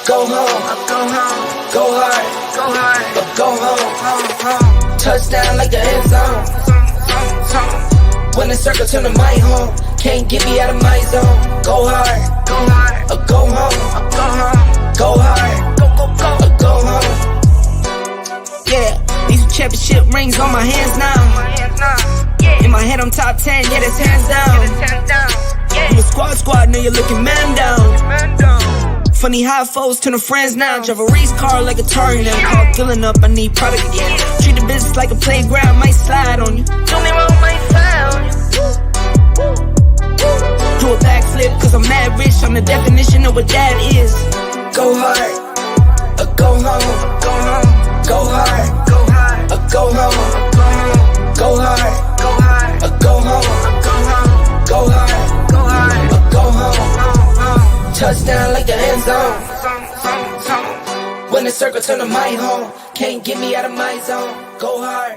Go home, go hard, go home. Touchdown like the end zone. When the circle turn to my home, can't get me out of my zone. Go hard, go home, go hard, go home. Yeah, these are championship rings on my hands now. In my head I'm top 10, yeah, that's hands down. You a squad, know you're looking man down. Funny how foes turn to friends now. Drive a race car like a Atari now. Call filling up, I need product again. Treat the business like a playground, might slide on you. Do me wrong, might slide on you. Do a backflip, cause I'm mad rich. I'm the definition of what that is. Go hard, go home, go hard, go home, go hard, go home, go hard, go home. Touchdown like the end zone. When the circle turn to my home, can't get me out of my zone. Go hard,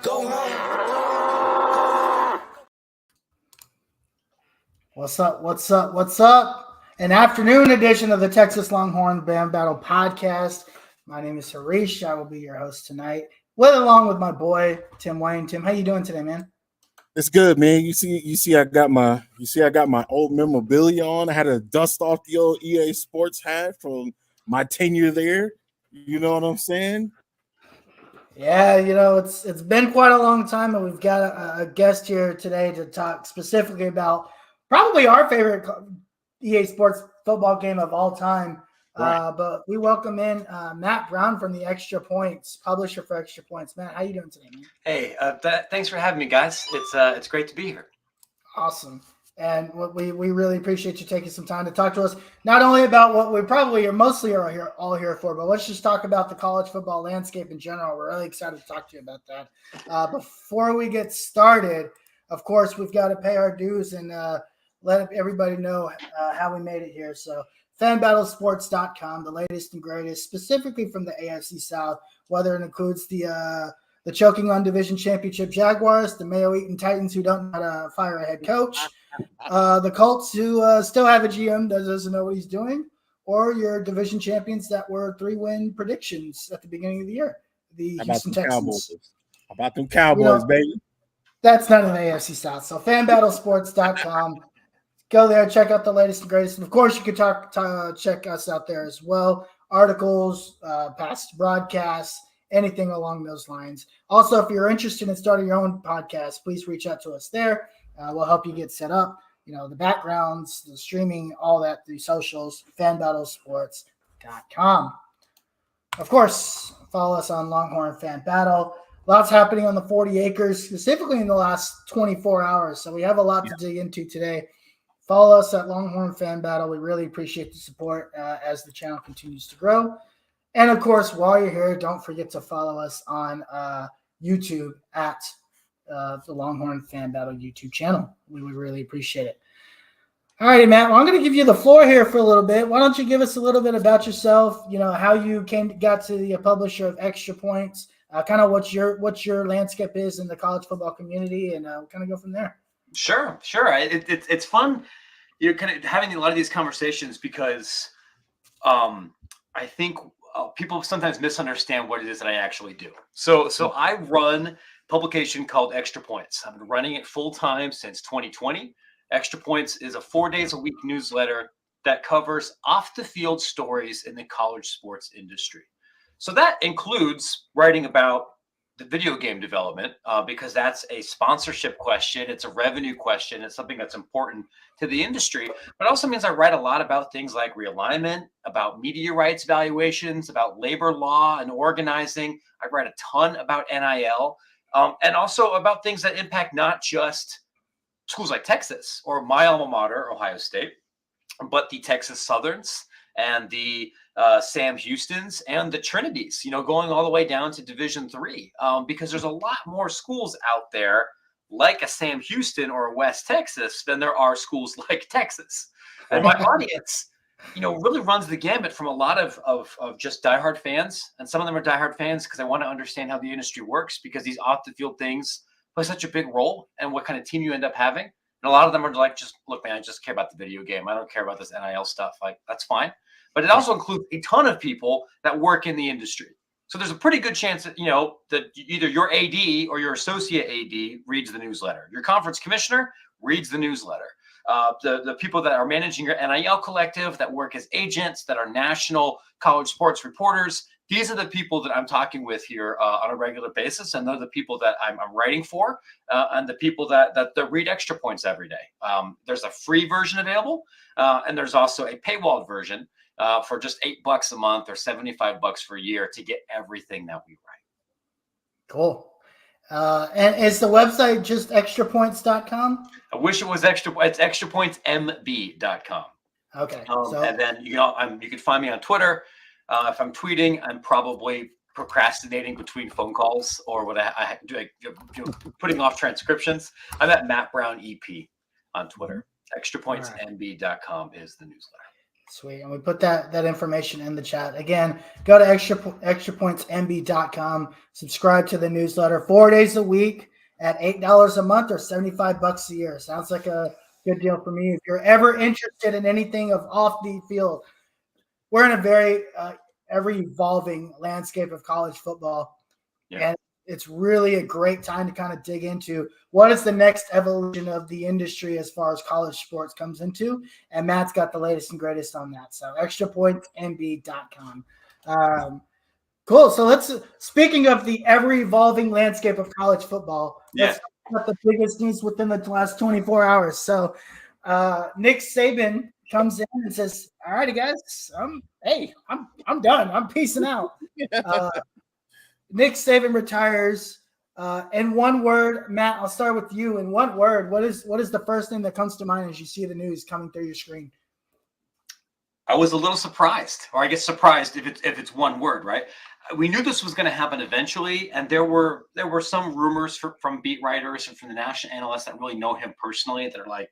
go home. What's up? An afternoon edition of the Texas Longhorn Band Battle Podcast. My name is Harish. I will be your host tonight, along with my boy Tim Wayne. Tim, how you doing today, man? It's good, man. You see, I got my old memorabilia on. I had to dust off the old EA Sports hat from my tenure there. You know what I'm saying? Yeah, it's been quite a long time, and we've got a guest here today to talk specifically about probably our favorite EA Sports football game of all time. Right. But we welcome in Matt Brown from the Extra Points, publisher for Extra Points. Matt, how you doing today, man? Hey, thanks for having me, guys. It's great to be here. Awesome. And we really appreciate you taking some time to talk to us, not only about what we probably are mostly all here for, but let's just talk about the college football landscape in general. We're really excited to talk to you about that. Before we get started, of course, we've got to pay our dues and let everybody know how we made it here. So fanbattlesports.com, the latest and greatest, specifically from the AFC South, whether it includes the choking on division championship Jaguars, the Mayo Eaton Titans who don't know how to fire a head coach, the Colts who still have a GM that doesn't know what he's doing, or your division champions that were 3-win predictions at the beginning of the year, the Houston Texans. Cowboys? How about them Cowboys, baby? That's not an AFC South. So fanbattlesports.com. Go there, check out the latest and greatest. And, of course, you can check us out there as well. Articles, past broadcasts, anything along those lines. Also, if you're interested in starting your own podcast, please reach out to us there. We'll help you get set up. The backgrounds, the streaming, all that, the socials, fanbattlesports.com. Of course, follow us on Longhorn Fan Battle. Lots happening on the 40 acres, specifically in the last 24 hours. So we have a lot to dig into today. Follow us at Longhorn Fan Battle. We really appreciate the support as the channel continues to grow. And, of course, while you're here, don't forget to follow us on YouTube at the Longhorn Fan Battle YouTube channel. We would really appreciate it. All righty, Matt. Well, I'm going to give you the floor here for a little bit. Why don't you give us a little bit about yourself, how you got to the publisher of Extra Points, kind of what your landscape is in the college football community, and kind of go from there. Sure. It's fun, kind of having a lot of these conversations because I think people sometimes misunderstand what it is that I actually do. So I run a publication called Extra Points. I've been running it full time since 2020. Extra Points is a 4 days a week newsletter that covers off the field stories in the college sports industry. So that includes writing about the video game development because that's a sponsorship question. It's a revenue question. It's something that's important to the industry, but it also means I write a lot about things like realignment, about media rights valuations, about labor law and organizing. I write a ton about NIL and also about things that impact not just schools like Texas or my alma mater, Ohio State, but the Texas Southerns and the Sam Houstons and the Trinities, going all the way down to Division III, because there's a lot more schools out there like a Sam Houston or a West Texas than there are schools like Texas. And my audience, really runs the gambit from a lot of just diehard fans. And some of them are diehard fans because I want to understand how the industry works, because these off the field things play such a big role and what kind of team you end up having. And a lot of them are like, just look, man, I just care about the video game. I don't care about this NIL stuff. Like, that's fine. But it also includes a ton of people that work in the industry. So there's a pretty good chance that, that either your AD or your associate AD reads the newsletter. Your conference commissioner reads the newsletter. The people that are managing your NIL collective, that work as agents, that are national college sports reporters, these are the people that I'm talking with here on a regular basis. And they're the people that I'm writing for and the people that read Extra Points every day. There's a free version available and there's also a paywalled version for just $8 a month or $75 for a year to get everything that we write. Cool. And is the website just extrapoints.com? I wish it was it's extrapointsmb.com. Okay. And then, you can find me on Twitter. If I'm tweeting, I'm probably procrastinating between phone calls or what I do, putting off transcriptions. I'm at Matt Brown EP on Twitter. Extrapointsmb.com is the newsletter. Sweet. And we put that information in the chat. Again, go to extrapointsmb.com, subscribe to the newsletter 4 days a week at $8 a month or $75 a year. Sounds like a good deal for me. If you're ever interested in anything of off the field, we're in a very ever-evolving landscape of college football. Yeah. And it's really a great time to kind of dig into what is the next evolution of the industry as far as college sports comes into. And Matt's got the latest and greatest on that. So extrapointsmb.com. Cool. So speaking of the ever-evolving landscape of college football, let's talk about the biggest news within the last 24 hours. So Nick Saban comes in and says, all right, guys, I'm done. I'm peacing out. Nick Saban retires. In one word, Matt, I'll start with you. In one word, what is the first thing that comes to mind as you see the news coming through your screen? I was a little surprised, or I guess surprised if it's one word, right? We knew this was going to happen eventually, and there were some rumors from beat writers and from the national analysts that really know him personally that are like,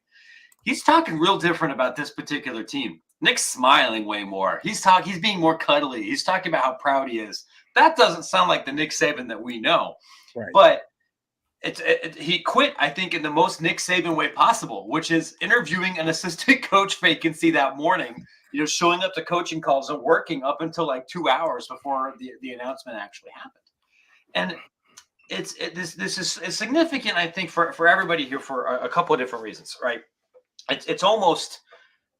he's talking real different about this particular team Nick's smiling way more. He's being more cuddly. He's talking about how proud he is. That doesn't sound like the Nick Saban that we know. Right. But he quit, I think, in the most Nick Saban way possible, which is interviewing an assistant coach vacancy that morning, showing up to coaching calls and working up until like 2 hours before the announcement actually happened. And this is significant, I think, for everybody here for a couple of different reasons, right? It's almost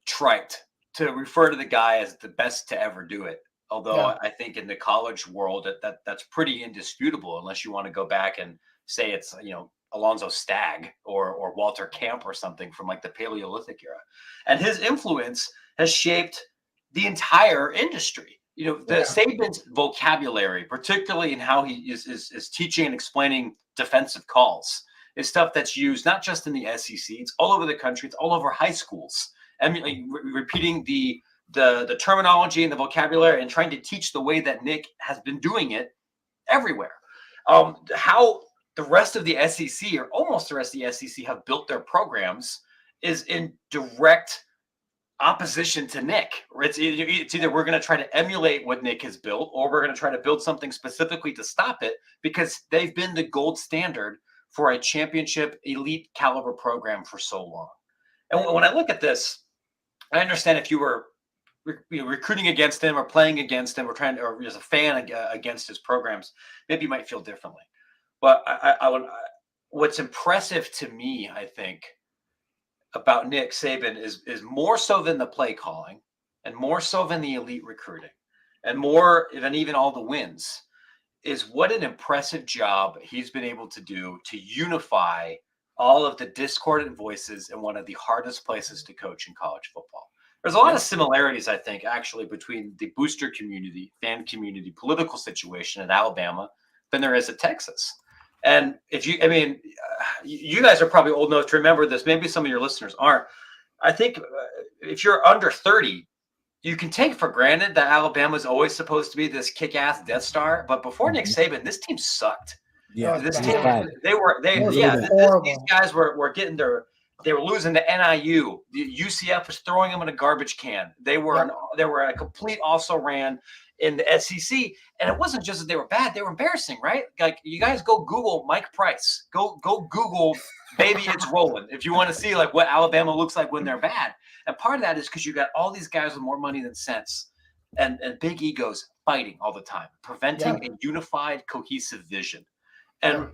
trite to refer to the guy as the best to ever do it. Although I think in the college world that's pretty indisputable, unless you want to go back and say it's Alonzo Stagg or Walter Camp or something from like the Paleolithic era. And his influence has shaped the entire industry. Saban's vocabulary, particularly in how he is teaching and explaining defensive calls, is stuff that's used not just in the SEC, it's all over the country, it's all over high schools. Repeating the terminology and the vocabulary and trying to teach the way that Nick has been doing it everywhere. How the rest of the SEC, or almost the rest of the SEC, have built their programs is in direct opposition to Nick. It's either we're going to try to emulate what Nick has built, or we're going to try to build something specifically to stop it, because they've been the gold standard for a championship elite caliber program for so long. And when I look at this, I understand if you were recruiting against him or playing against him or as a fan against his programs, maybe you might feel differently. But what's impressive to me, I think, about Nick Saban is more so than the play calling, and more so than the elite recruiting, and more than even all the wins, is what an impressive job he's been able to do to unify all of the discordant voices in one of the hardest places to coach in college football. There's a lot of similarities, I think, actually, between the booster community, fan community, political situation in Alabama than there is at Texas. And you guys are probably old enough to remember this. Maybe some of your listeners aren't. I think if you're under 30, you can take for granted that Alabama is always supposed to be this kick-ass Death Star. But before Nick Saban, this team sucked. Yeah, this team, these guys were getting they were losing to NIU. The UCF was throwing them in a garbage can. They were a complete also ran in the SEC, and it wasn't just that they were bad; they were embarrassing, right? Like, you guys go Google Mike Price, go Google "Baby It's Rolling" if you want to see like what Alabama looks like when they're bad. And part of that is because you got all these guys with more money than sense, and big egos fighting all the time, preventing a unified, cohesive vision. And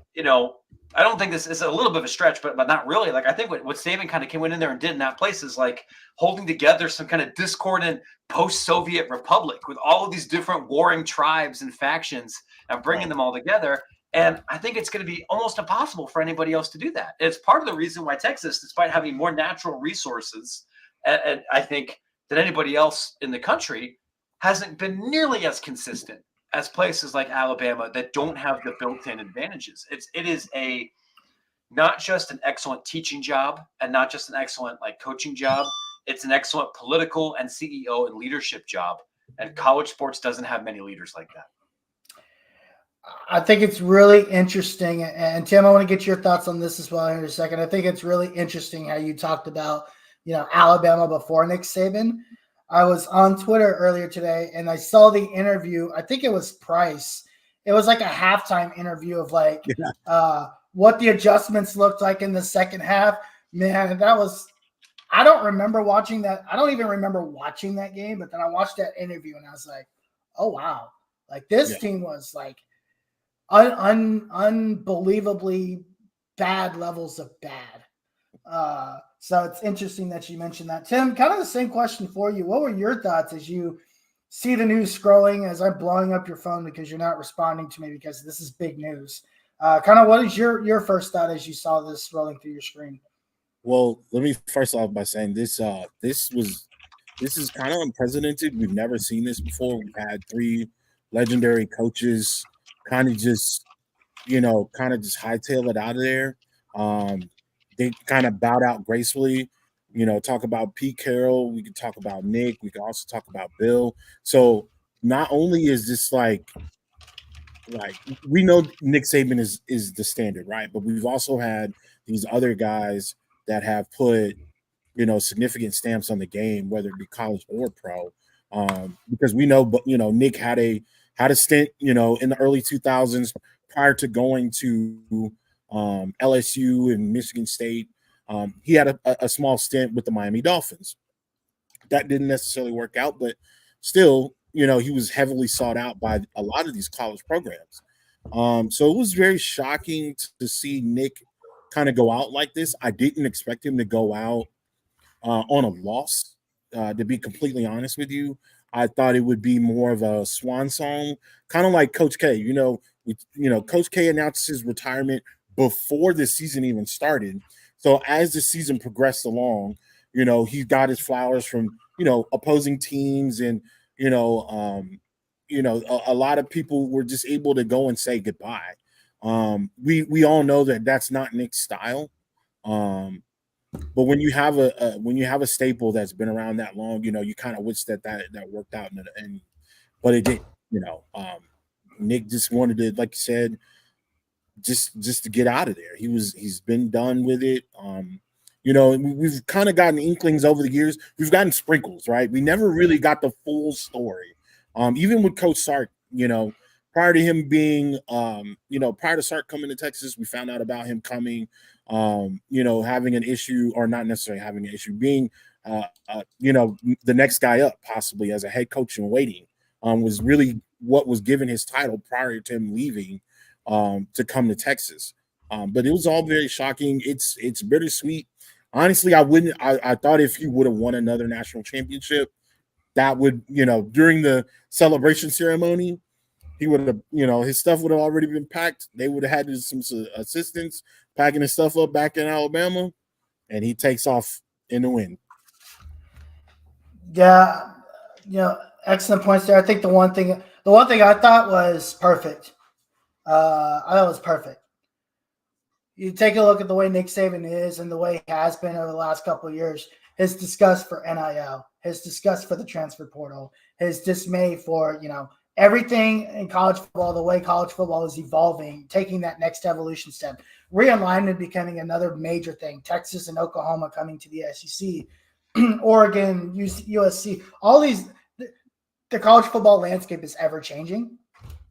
I don't think this is a little bit of a stretch, but not really. Like, I think what Saban kind of went in there and did in that place is like holding together some kind of discordant post-Soviet republic with all of these different warring tribes and factions and bringing them all together. And I think it's going to be almost impossible for anybody else to do that. It's part of the reason why Texas, despite having more natural resources, and I think, than anybody else in the country, hasn't been nearly as consistent as places like Alabama that don't have the built-in advantages. It is not just an excellent teaching job and not just an excellent coaching job. It's an excellent political and CEO and leadership job. And college sports doesn't have many leaders like that. I think it's really interesting. And Tim, I want to get your thoughts on this as well here in a second. I think it's really interesting how you talked about, Alabama before Nick Saban. I was on Twitter earlier today and I saw the interview. I think it was Price. It was like a halftime interview of what the adjustments looked like in the second half. Man, I don't remember watching that. I don't even remember watching that game, but then I watched that interview and I was like, oh, wow. Like, this team was like unbelievably bad levels of bad. So it's interesting that you mentioned that. Tim, kind of the same question for you. What were your thoughts as you see the news scrolling, as I'm blowing up your phone because you're not responding to me because this is big news? Kind of what is your first thought as you saw this rolling through your screen? Well, let me first off by saying this is kind of unprecedented. We've never seen this before. We've had 3 legendary coaches kind of just hightail it out of there. They kind of bowed out gracefully. Talk about Pete Carroll. We could talk about Nick. We could also talk about Bill. So not only is this like we know Nick Saban is the standard, right? But we've also had these other guys that have put significant stamps on the game, whether it be college or pro. Because we know, but Nick had a stint, in the early 2000s prior to going to LSU and Michigan State. He had a small stint with the Miami Dolphins. That didn't necessarily work out, but still, he was heavily sought out by a lot of these college programs. So it was very shocking to see Nick kind of go out like this. I didn't expect him to go out on a loss. To be completely honest with you, I thought it would be more of a swan song, kind of like Coach K. Coach K announced his retirement before the season even started. So as the season progressed along, he got his flowers from opposing teams, and a lot of people were just able to go and say goodbye. We all know that that's not Nick's style. But when you have a staple that's been around that long, you kind of wish that worked out, but it didn't. Nick just wanted to, like you said, just to get out of there. He's been done with it. We've kind of gotten inklings over the years. We've gotten sprinkles, right? We never really got the full story. Even with Coach Sark, prior to him being, prior to Sark coming to Texas, we found out about him coming, having an issue, or not necessarily having an issue, being, the next guy up possibly as a head coach in waiting, was really what was given his title prior to him leaving to come to Texas. But it was all very shocking. It's bittersweet. Honestly, I thought if he would have won another national championship, that would, during the celebration ceremony, he would have, his stuff would have already been packed. They would have had some assistants packing his stuff up back in Alabama, and he takes off in the wind. Yeah, excellent points there. I think the one thing I thought was perfect. I thought it was perfect. You take a look at the way Nick Saban is and the way he has been over the last couple of years, his disgust for NIL, his disgust for the transfer portal, his dismay for, everything in college football, the way college football is evolving, taking that next evolution step, realignment becoming another major thing, Texas and Oklahoma coming to the SEC, Oregon, USC, all these, the college football landscape is ever changing.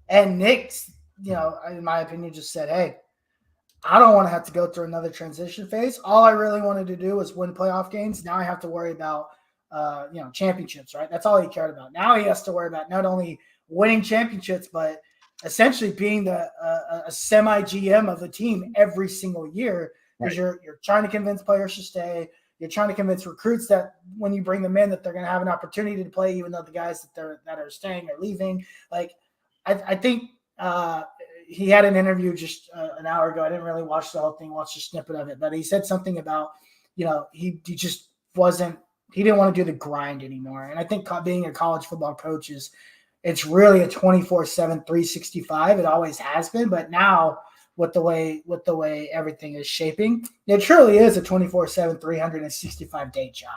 And Nick's, in my opinion, just said, hey, I don't want to have to go through another transition phase. All I really wanted to do was win playoff games. Now I have to worry about, championships, right? That's all he cared about. Now he has to worry about not only winning championships, but essentially being a semi-GM of the team every single year, because you're trying to convince players to stay. You're trying to convince recruits that when you bring them in, that they're going to have an opportunity to play, even though the guys that are staying are leaving. Like, I think he had an interview just an hour ago. I didn't really watch the whole thing, watch a snippet of it, but he said something about, he just he didn't want to do the grind anymore. And I think being a college football coach it's really a 24/7, 365. It always has been, but now with the way everything is shaping, it truly is a 24/7, 365-day job.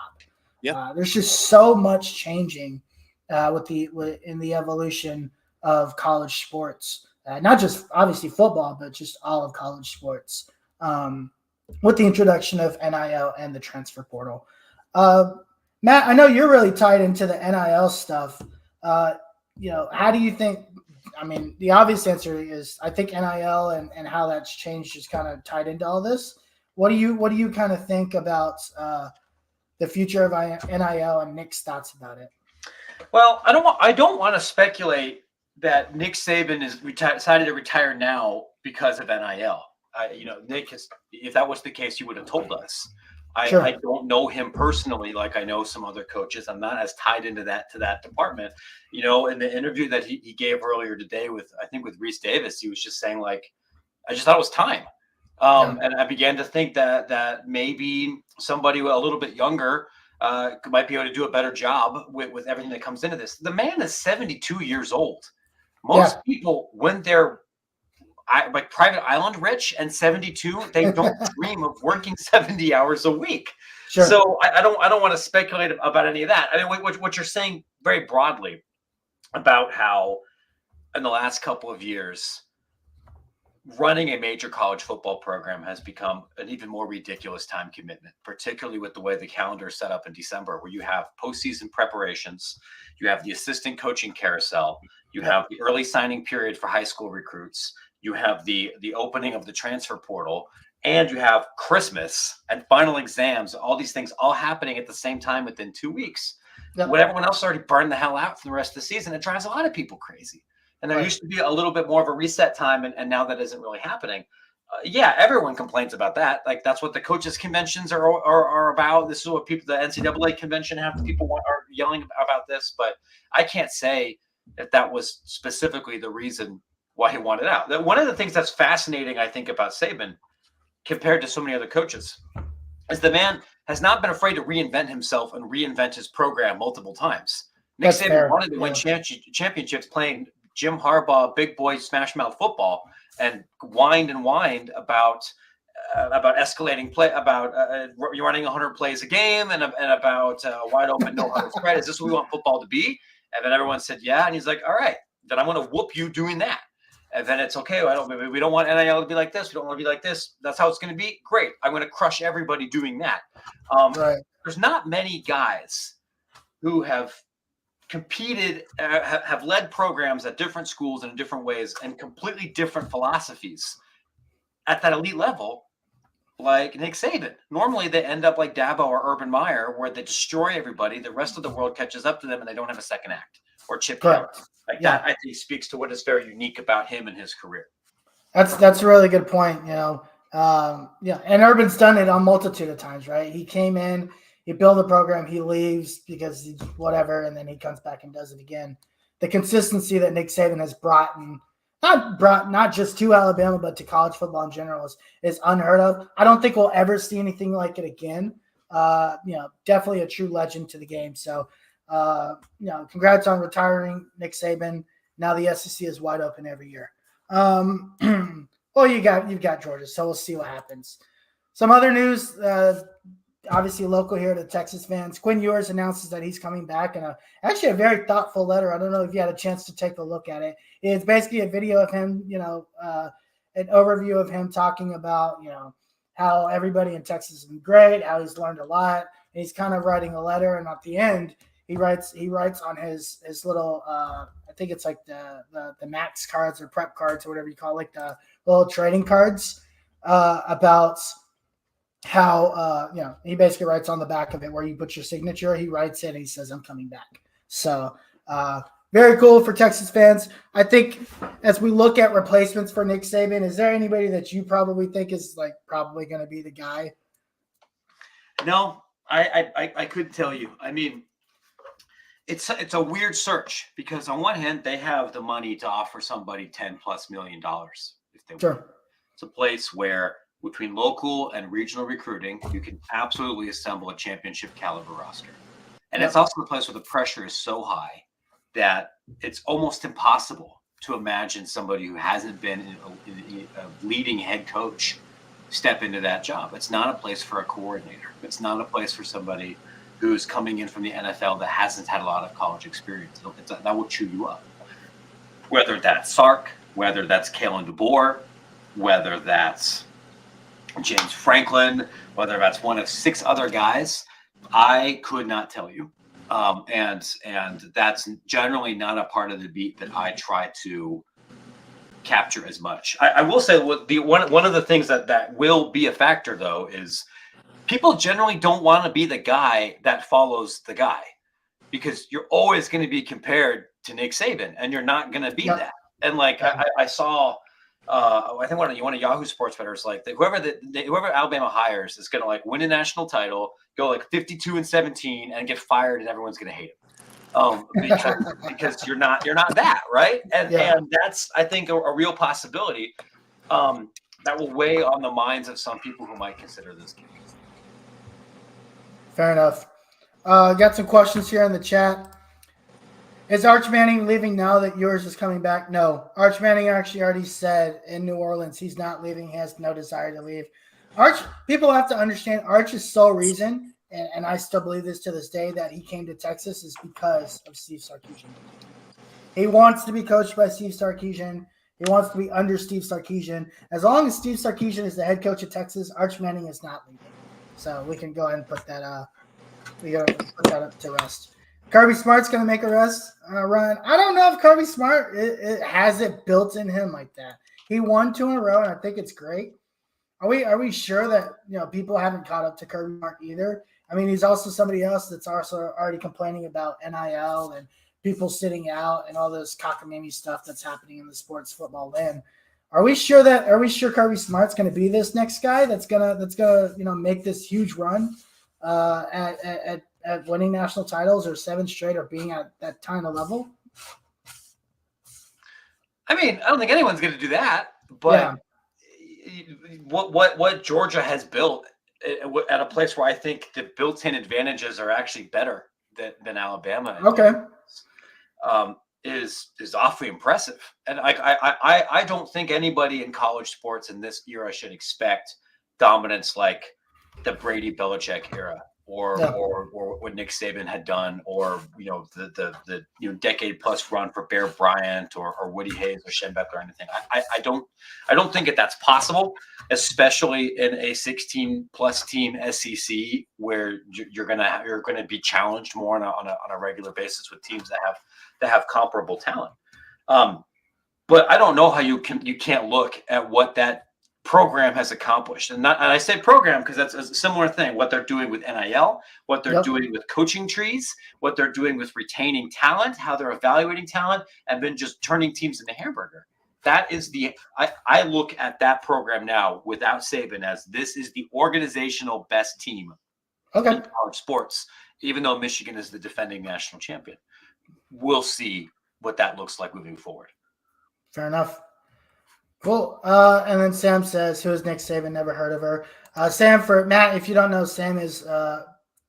Yeah. There's just so much changing in the evolution of college sports. Not just obviously football, but just all of college sports, with the introduction of NIL and the transfer portal. Matt, I know you're really tied into the NIL stuff. How do you think? I mean, the obvious answer is I think NIL and how that's changed is kind of tied into all this. What do you kind of think about the future of NIL and Nick's thoughts about it? Well, I don't want to speculate that Nick Saban is decided to retire now because of NIL. Nick if that was the case, he would have told us. Sure. I don't know him personally like I know some other coaches. I'm not as tied into that department. In the interview that he gave earlier today with Reese Davis, he was just saying, like, I just thought it was time. And I began to think that maybe somebody a little bit younger might be able to do a better job with everything that comes into this. The man is 72 years old. Most people, when they're like private island rich and 72, they don't dream of working 70 hours a week. Sure. So I don't want to speculate about any of that. I mean, what you're saying very broadly about how in the last couple of years, running a major college football program has become an even more ridiculous time commitment, particularly with the way the calendar is set up in December, where you have postseason preparations, you have the assistant coaching carousel, you have the early signing period for high school recruits, you have the opening of the transfer portal, and you have Christmas and final exams, all these things all happening at the same time within 2 weeks. Yep. When everyone else already burned the hell out for the rest of the season, it drives a lot of people crazy. And there used to be a little bit more of a reset time, and now that isn't really happening. Yeah, everyone complains about that. Like, that's what the coaches' conventions are about. This is what people, the NCAA convention, half the people are yelling about this. But I can't say that was specifically the reason why he wanted out. One of the things that's fascinating, I think, about Saban compared to so many other coaches is the man has not been afraid to reinvent himself and reinvent his program multiple times. Nick Saban wanted to win championships playing Jim Harbaugh, big boy, smash mouth football, and whined about escalating play, about you're running 100 plays a game, and about wide open no huddle spread. Is this what we want football to be? And then everyone said, yeah. And he's like, all right, then I'm going to whoop you doing that. And then it's okay. We don't want NIL to be like this. We don't want to be like this. That's how it's going to be. Great. I'm going to crush everybody doing that. There's not many guys who have competed, have led programs at different schools in different ways and completely different philosophies at that elite level, like Nick Saban. Normally they end up like Dabo or Urban Meyer, where they destroy everybody. The rest of the world catches up to them and they don't have a second act, or Chip Kelly. That I think speaks to what is very unique about him and his career. That's a really good point. And Urban's done it on multitude of times, right? He came in, he built a program, he leaves because he's whatever, and then he comes back and does it again. The consistency that Nick Saban has brought not just to Alabama, but to college football in general is unheard of. I don't think we'll ever see anything like it again. Definitely a true legend to the game. So, congrats on retiring, Nick Saban. Now the SEC is wide open every year. Well, you've got Georgia, so we'll see what happens. Some other news, obviously local here to Texas fans. Quinn Ewers announces that he's coming back, and actually a very thoughtful letter. I don't know if you had a chance to take a look at it. It's basically a video of him, an overview of him talking about, how everybody in Texas has been great, how he's learned a lot. And he's kind of writing a letter, and at the end, he writes on his little, I think it's like the max cards or prep cards or whatever you call it, like the little trading cards about how, he basically writes on the back of it where you put your signature. He writes it and he says, I'm coming back. So very cool for Texas fans. I think as we look at replacements for Nick Saban, is there anybody that you probably think is like probably going to be the guy? No, I couldn't tell you. I mean, it's a weird search because on one hand, they have the money to offer somebody $10+ million if they want. It's a place where between local and regional recruiting, you can absolutely assemble a championship caliber roster. And it's also a place where the pressure is so high that it's almost impossible to imagine somebody who hasn't been a leading head coach step into that job. It's not a place for a coordinator. It's not a place for somebody who's coming in from the NFL that hasn't had a lot of college experience. That will chew you up. Whether that's Sark, whether that's Kalen DeBoer, whether that's James Franklin, whether that's one of 6 other guys, I could not tell you. And that's generally not a part of the beat that I try to capture as much. I will say one of the things that will be a factor, though, is people generally don't want to be the guy that follows the guy, because you're always going to be compared to Nick Saban, and you're not going to be that. And like I saw, I think one of Yahoo Sports bettors, like whoever Alabama hires is going to like win a national title, go like 52-17, and get fired, and everyone's going to hate him because you're not that, right? And that's, I think, a real possibility that will weigh on the minds of some people who might consider this game. Fair enough. Got some questions here in the chat. Is Arch Manning leaving now that Ewers is coming back? No. Arch Manning actually already said in New Orleans he's not leaving. He has no desire to leave. People have to understand Arch's sole reason, and I still believe this to this day, that he came to Texas is because of Steve Sarkisian. He wants to be coached by Steve Sarkisian. He wants to be under Steve Sarkisian. As long as Steve Sarkisian is the head coach of Texas, Arch Manning is not leaving. So we can go ahead and put that up to rest. Kirby Smart's going to make a run. I don't know if Kirby Smart it has it built in him like that. He won 2 in a row, and I think it's great. Are we sure that people haven't caught up to Kirby Smart either? I mean, he's also somebody else that's also already complaining about NIL and people sitting out and all this cockamamie stuff that's happening in the sports football land. Are we sure Kirby Smart's going to be this next guy that's gonna make this huge run at winning national titles or 7 straight or being at that kind of level? I mean, I don't think anyone's going to do that, but what Georgia has built at a place where I think the built-in advantages are actually better than Alabama. Okay. Is awfully impressive. And I don't think anybody in college sports in this era should expect dominance like the Brady Belichick era or what Nick Saban had done, or the decade plus run for Bear Bryant or Woody Hayes or Shen Beckler or anything. I don't think that's possible, especially in a 16 plus team SEC where you're gonna be challenged more on a regular basis with teams that have comparable talent. But I don't know how you can't look at what that program has accomplished, and I say program because that's a similar thing. What they're doing with NIL, what they're doing with coaching trees, what they're doing with retaining talent, how they're evaluating talent, and then just turning teams into hamburger. That is I look at that program now without Saban as this is the organizational best team in college sports, even though Michigan is the defending national champion. We'll see what that looks like moving forward. Fair enough. Cool. And then Sam says, who is Nick Saban? Never heard of her. Sam, for Matt, if you don't know, Sam is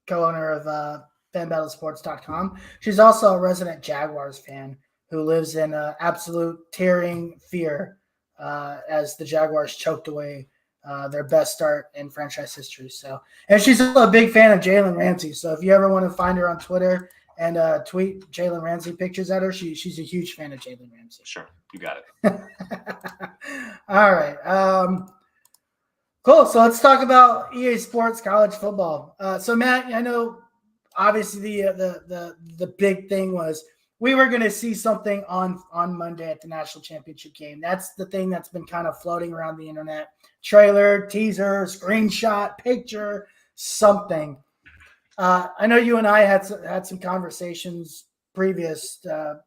co-owner of fanbattlesports.com. She's also a resident Jaguars fan who lives in absolute tearing fear as the Jaguars choked away their best start in franchise history. So, and she's also a big fan of Jalen Ramsey. So if you ever want to find her on Twitter and tweet Jalen Ramsey pictures at her, she's a huge fan of Jalen Ramsey. Sure, you got it. All right. Cool. So let's talk about EA Sports college football. So Matt, I know obviously the big thing was we were going to see something on Monday at the national championship game. That's the thing that's been kind of floating around the internet. Trailer, teaser, screenshot, picture, something. I know you and I had some conversations previous to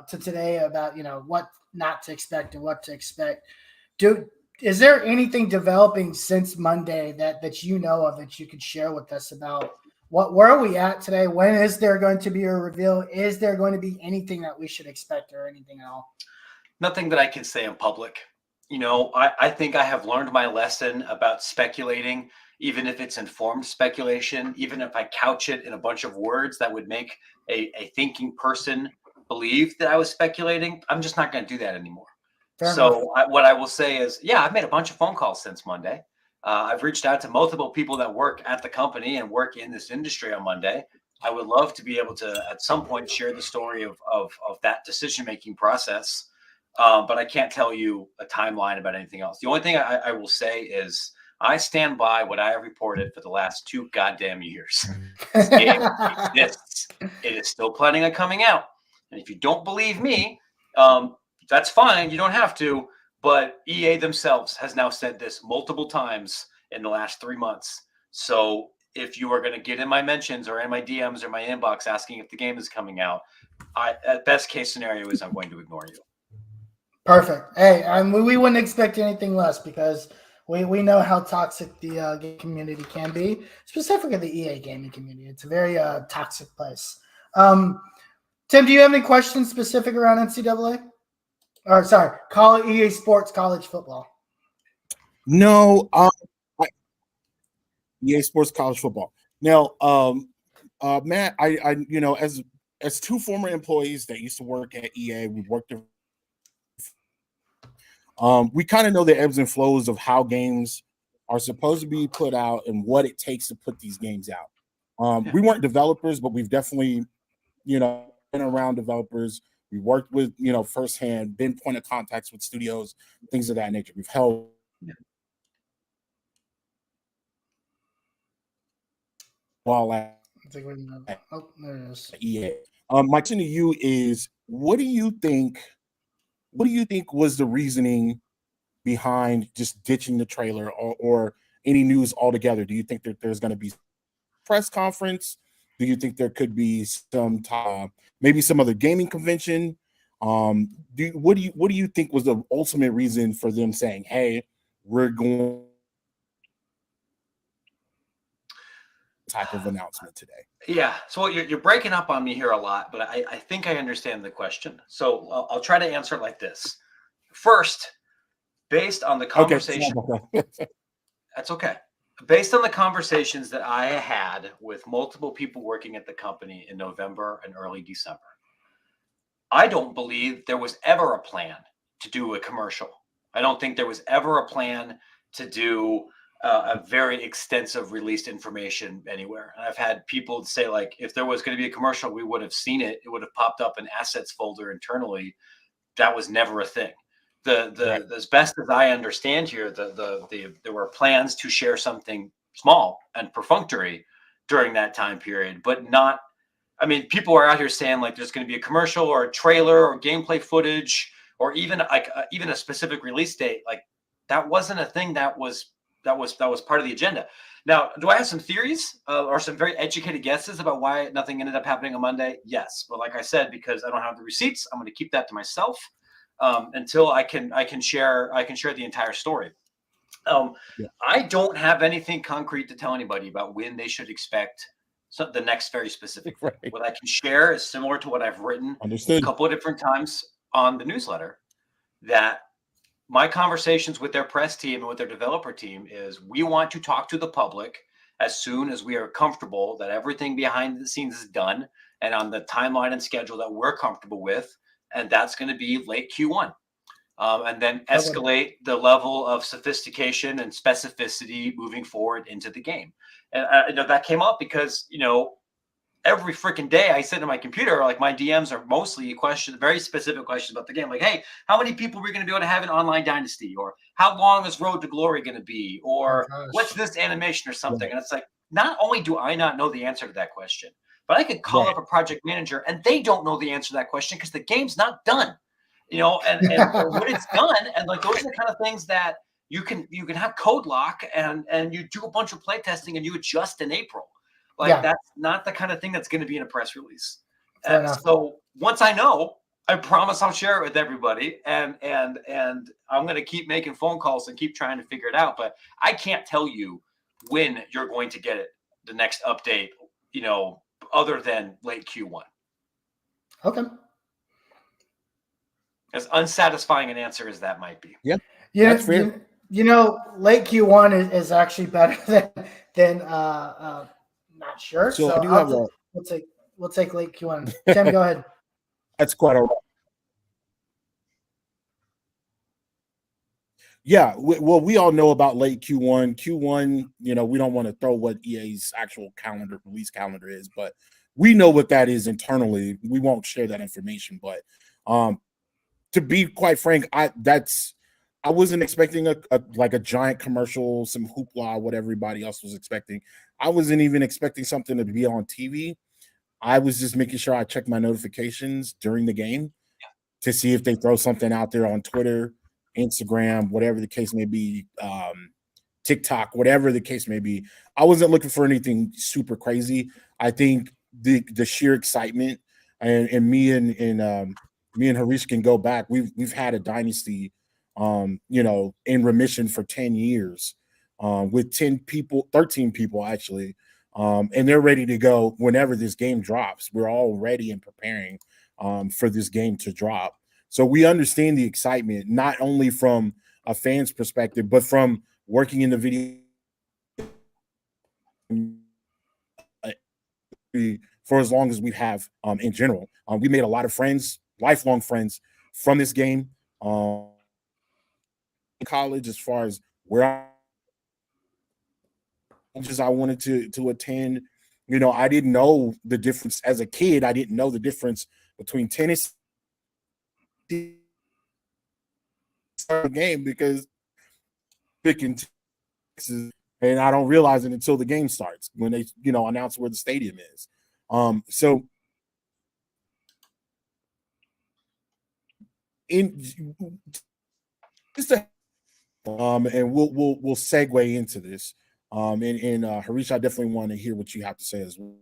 today about what not to expect and what to expect. Is there anything developing since Monday that you know of that you could share with us about where are we at today? When is there going to be a reveal? Is there going to be anything that we should expect or anything at all? Nothing that I can say in public. I think I have learned my lesson about speculating, even if it's informed speculation, even if I couch it in a bunch of words that would make a thinking person believe that I was speculating. I'm just not going to do that anymore. What I will say is, I've made a bunch of phone calls since Monday. I've reached out to multiple people that work at the company and work in this industry on Monday. I would love to be able to, at some point, share the story of that decision-making process. But I can't tell you a timeline about anything else. The only thing I will say is I stand by what I have reported for the last 2 goddamn years. This game exists. It is still planning on coming out. And if you don't believe me, that's fine. You don't have to. But EA themselves has now said this multiple times in the last 3 months. So if you are going to get in my mentions or in my DMs or my inbox asking if the game is coming out, at best case scenario is I'm going to ignore you. Perfect. Hey, we wouldn't expect anything less because we know how toxic the game community can be, specifically the EA gaming community. It's a very toxic place. Tim, do you have any questions specific around NCAA? Or sorry, EA Sports college football. No, EA Sports college football. Now, Matt, I as 2 former employees that used to work at EA, we worked. We kind of know the ebbs and flows of how games are supposed to be put out and what it takes to put these games out. We weren't developers, but we've definitely, been around developers. We worked with, firsthand, been point of contacts with studios, things of that nature. We've held. All at I think oh, there it is. EA. My question to you is, what do you think was the reasoning behind just ditching the trailer or any news altogether? Do you think that there's going to be press conference? Do you think there could be some maybe some other gaming convention? What do you think was the ultimate reason for them saying, "Hey, we're going type of announcement today"? Yeah. So you're breaking up on me here a lot, but I think I understand the question. So I'll try to answer it like this. First, based on the conversation, that's okay. Based on the conversations that I had with multiple people working at the company in November and early December, I don't believe there was ever a plan to do a commercial. I don't think there was ever a plan to do a very extensive released information anywhere. And I've had people say, like, if there was going to be a commercial, we would have seen it. It would have popped up in assets folder internally. That was never a thing. As best as I understand here, there were plans to share something small and perfunctory during that time period, but not. I mean, people are out here saying like there's going to be a commercial or a trailer or gameplay footage or even even a specific release date. Like that wasn't a thing that was part of the agenda. Now, do I have some theories or some very educated guesses about why nothing ended up happening on Monday? Yes, but like I said, because I don't have the receipts, I'm going to keep that to myself until I can share the entire story. I don't have anything concrete to tell anybody about when they should expect the next very specific thing. Right. What I can share is similar to what I've written a couple of different times on the newsletter, that my conversations with their press team and with their developer team is we want to talk to the public as soon as we are comfortable that everything behind the scenes is done and on the timeline and schedule that we're comfortable with. And that's going to be late Q1. And then escalate the level of sophistication and specificity moving forward into the game. And that came up because, every freaking day I sit in my computer, like my DMs are mostly very specific questions about the game. Like, hey, how many people are we going to be able to have in Online Dynasty? Or how long is Road to Glory going to be? Or what's this animation or something? And it's like, not only do I not know the answer to that question, but I could call up a project manager and they don't know the answer to that question because the game's not done. And when it's done, and like those are the kind of things that you can have code lock and you do a bunch of play testing and you adjust in April. Like that's not the kind of thing that's going to be in a press release. And so once I know, I promise I'll share it with everybody. And I'm going to keep making phone calls and keep trying to figure it out. But I can't tell you when you're going to get it, the next update, other than late Q1. Okay. As unsatisfying an answer as that might be. Yeah, that's fair. Late Q1 is actually better than not sure. So I do have we'll take late Q1. Tim, go ahead. That's quite a. Yeah, we all know about late Q1. Q1, we don't want to throw what EA's actual release calendar is, but we know what that is internally. We won't share that information, but to be quite frank, I wasn't expecting a giant commercial, some hoopla, what everybody else was expecting. I wasn't even expecting something to be on TV. I was just making sure I checked my notifications during the game to see if they throw something out there on Twitter, Instagram, whatever the case may be, TikTok, whatever the case may be. I wasn't looking for anything super crazy. I think the sheer excitement and me and Harish can go back. We've had a dynasty, in remission for 10 years, with 13 people actually. And they're ready to go whenever this game drops. We're all ready and preparing for this game to drop. So we understand the excitement, not only from a fan's perspective, but from working in the video for as long as we have in general. We made a lot of friends, lifelong friends from this game. College, as far as where I wanted to attend, I didn't know the difference as a kid. I didn't know the difference between tennis game because picking Texas, and I don't realize it until the game starts when they, announce where the stadium is. So in just a, and we'll segue into this. And Harish, I definitely want to hear what you have to say as well.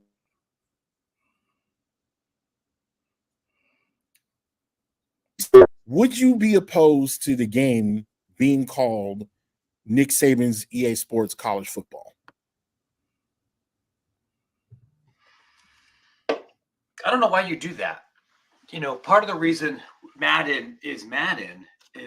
Would you be opposed to the game being called Nick Saban's EA Sports College Football? I don't know why you do that. Part of the reason Madden is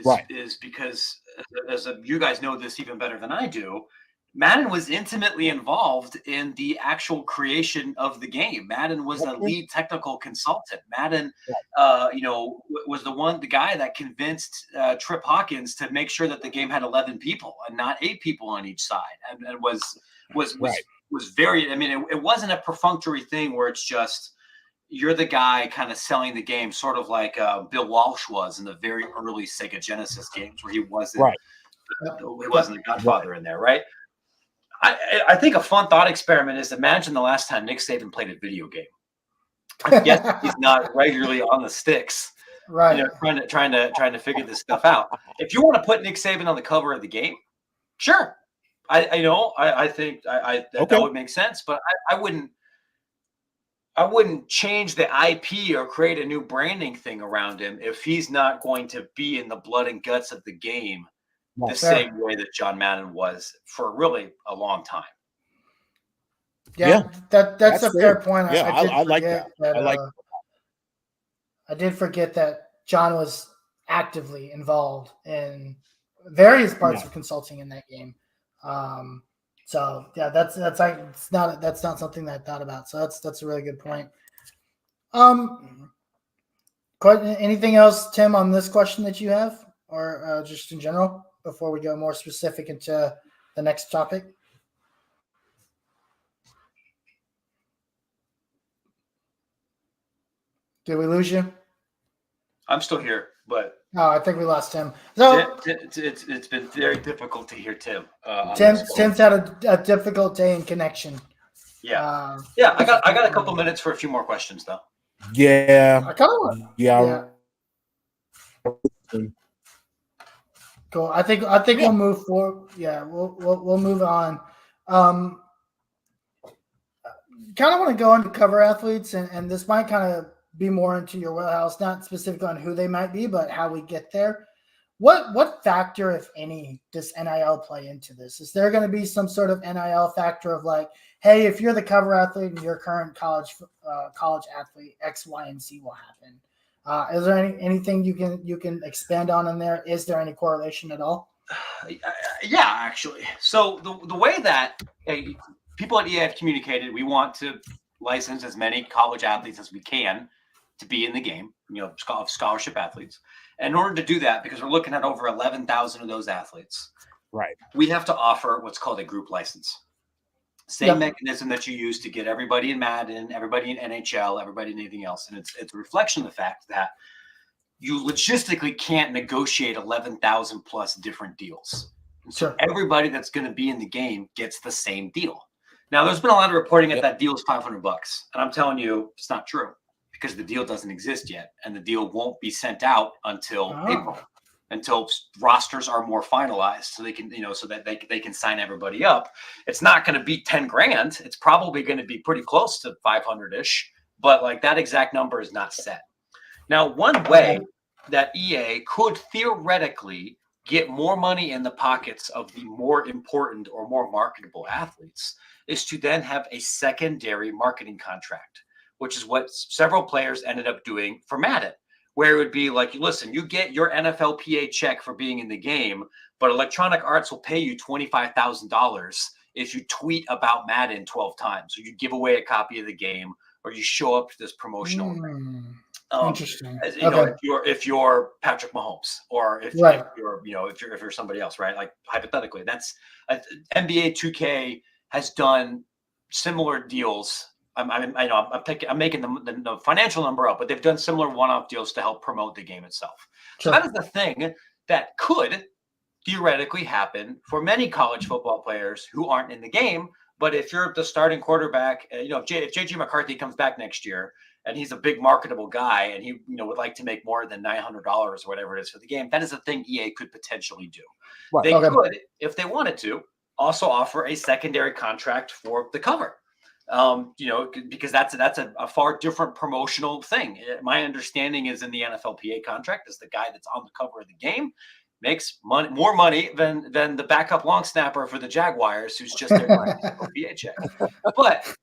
Right. is because, as you guys know this even better than I do, Madden was intimately involved in the actual creation of the game. Madden was the lead technical consultant. Madden, was the guy that convinced Trip Hawkins to make sure that the game had 11 people and not 8 people on each side, and was very. I mean, it wasn't a perfunctory thing where it's just you're the guy kind of selling the game, sort of like Bill Walsh was in the very early Sega Genesis games, where he wasn't the Godfather in there, right? I think a fun thought experiment is imagine the last time Nick Saban played a video game. Yes, he's not regularly on the sticks, right? Trying to figure this stuff out. If you want to put Nick Saban on the cover of the game, sure. I think that would make sense, but I wouldn't change the IP or create a new branding thing around him if he's not going to be in the blood and guts of the game the same way that John Madden was for really a long time. Yeah. That's a fair point. Yeah, I like that. I did forget that John was actively involved in various parts of consulting in that game. So yeah, that's not something that I thought about. So that's a really good point. Anything else, Tim, on this question that you have, or just in general, before we go more specific into the next topic? Did we lose you? I'm still here, but I think we lost Tim. So it's been very difficult to hear Tim. Tim's had a difficult day in connection. Yeah, I got a couple minutes for a few more questions though. Yeah. Cool. I think we'll move forward. Yeah, we'll move on. Kind of want to go into cover athletes, and this might kind of be more into your wheelhouse, not specific on who they might be, but how we get there. What factor, if any, does NIL play into this? Is there going to be some sort of NIL factor of like, hey, if you're the cover athlete and your current college athlete, X, Y, and Z will happen? Is there anything you can expand on in there? Is there any correlation at all? Yeah, actually. So the way that people at EA have communicated, we want to license as many college athletes as we can to be in the game, scholarship athletes. And in order to do that, because we're looking at over 11,000 of those athletes, right, we have to offer what's called a group license. Same mechanism that you use to get everybody in Madden, everybody in NHL, everybody in anything else. And it's a reflection of the fact that you logistically can't negotiate 11,000 plus different deals. And so everybody that's going to be in the game gets the same deal. Now, there's been a lot of reporting that deal is $500. And I'm telling you, it's not true, because the deal doesn't exist yet. And the deal won't be sent out until April, until rosters are more finalized, so they can, so that they can sign everybody up. It's not going to be 10 grand. It's probably going to be pretty close to 500-ish, but like that exact number is not set. Now, one way that EA could theoretically get more money in the pockets of the more important or more marketable athletes is to then have a secondary marketing contract, which is what several players ended up doing for Madden, where it would be like, listen, you get your NFLPA check for being in the game, but Electronic Arts will pay you $25,000 if you tweet about Madden 12 times, or you give away a copy of the game, or you show up to this promotional event. Interesting. If you're Patrick Mahomes, or if you're somebody else, right? Like hypothetically, that's NBA 2K has done similar deals I'm making the financial number up, but they've done similar one-off deals to help promote the game itself. So Sure. that is the thing that could theoretically happen for many college football players who aren't in the game. But if you're the starting quarterback, if JJ McCarthy comes back next year and he's a big marketable guy and he would like to make more than $900 or whatever it is for the game, that is a thing EA could potentially do. Right. They Okay. could, if they wanted to, also offer a secondary contract for the cover. Because that's a far different promotional thing. My understanding is in the NFLPA contract is the guy that's on the cover of the game makes more money than the backup long snapper for the Jaguars, who's just there on a check. But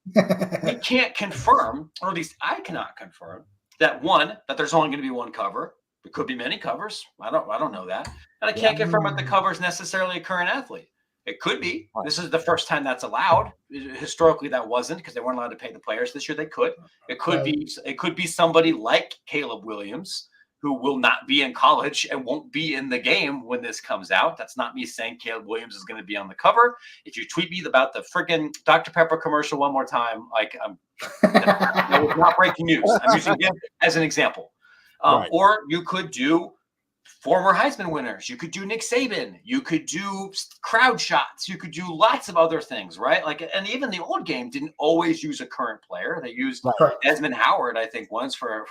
we can't confirm, or at least I cannot confirm, that there's only going to be one cover. There could be many covers. I don't know that, and I can't confirm that the cover is necessarily a current athlete. It could be. This is the first time that's allowed. Historically, that wasn't because they weren't allowed to pay the players. This year, they could. It could be. It could be somebody like Caleb Williams, who will not be in college and won't be in the game when this comes out. That's not me saying Caleb Williams is going to be on the cover. If you tweet me about the freaking Dr. Pepper commercial one more time, that was not breaking news. I'm using him as an example. Right. Or you could do former Heisman winners. You could do Nick Saban. You could do crowd shots. You could do lots of other things, right? And even the old game didn't always use a current player. They used Desmond Howard, I think, once for an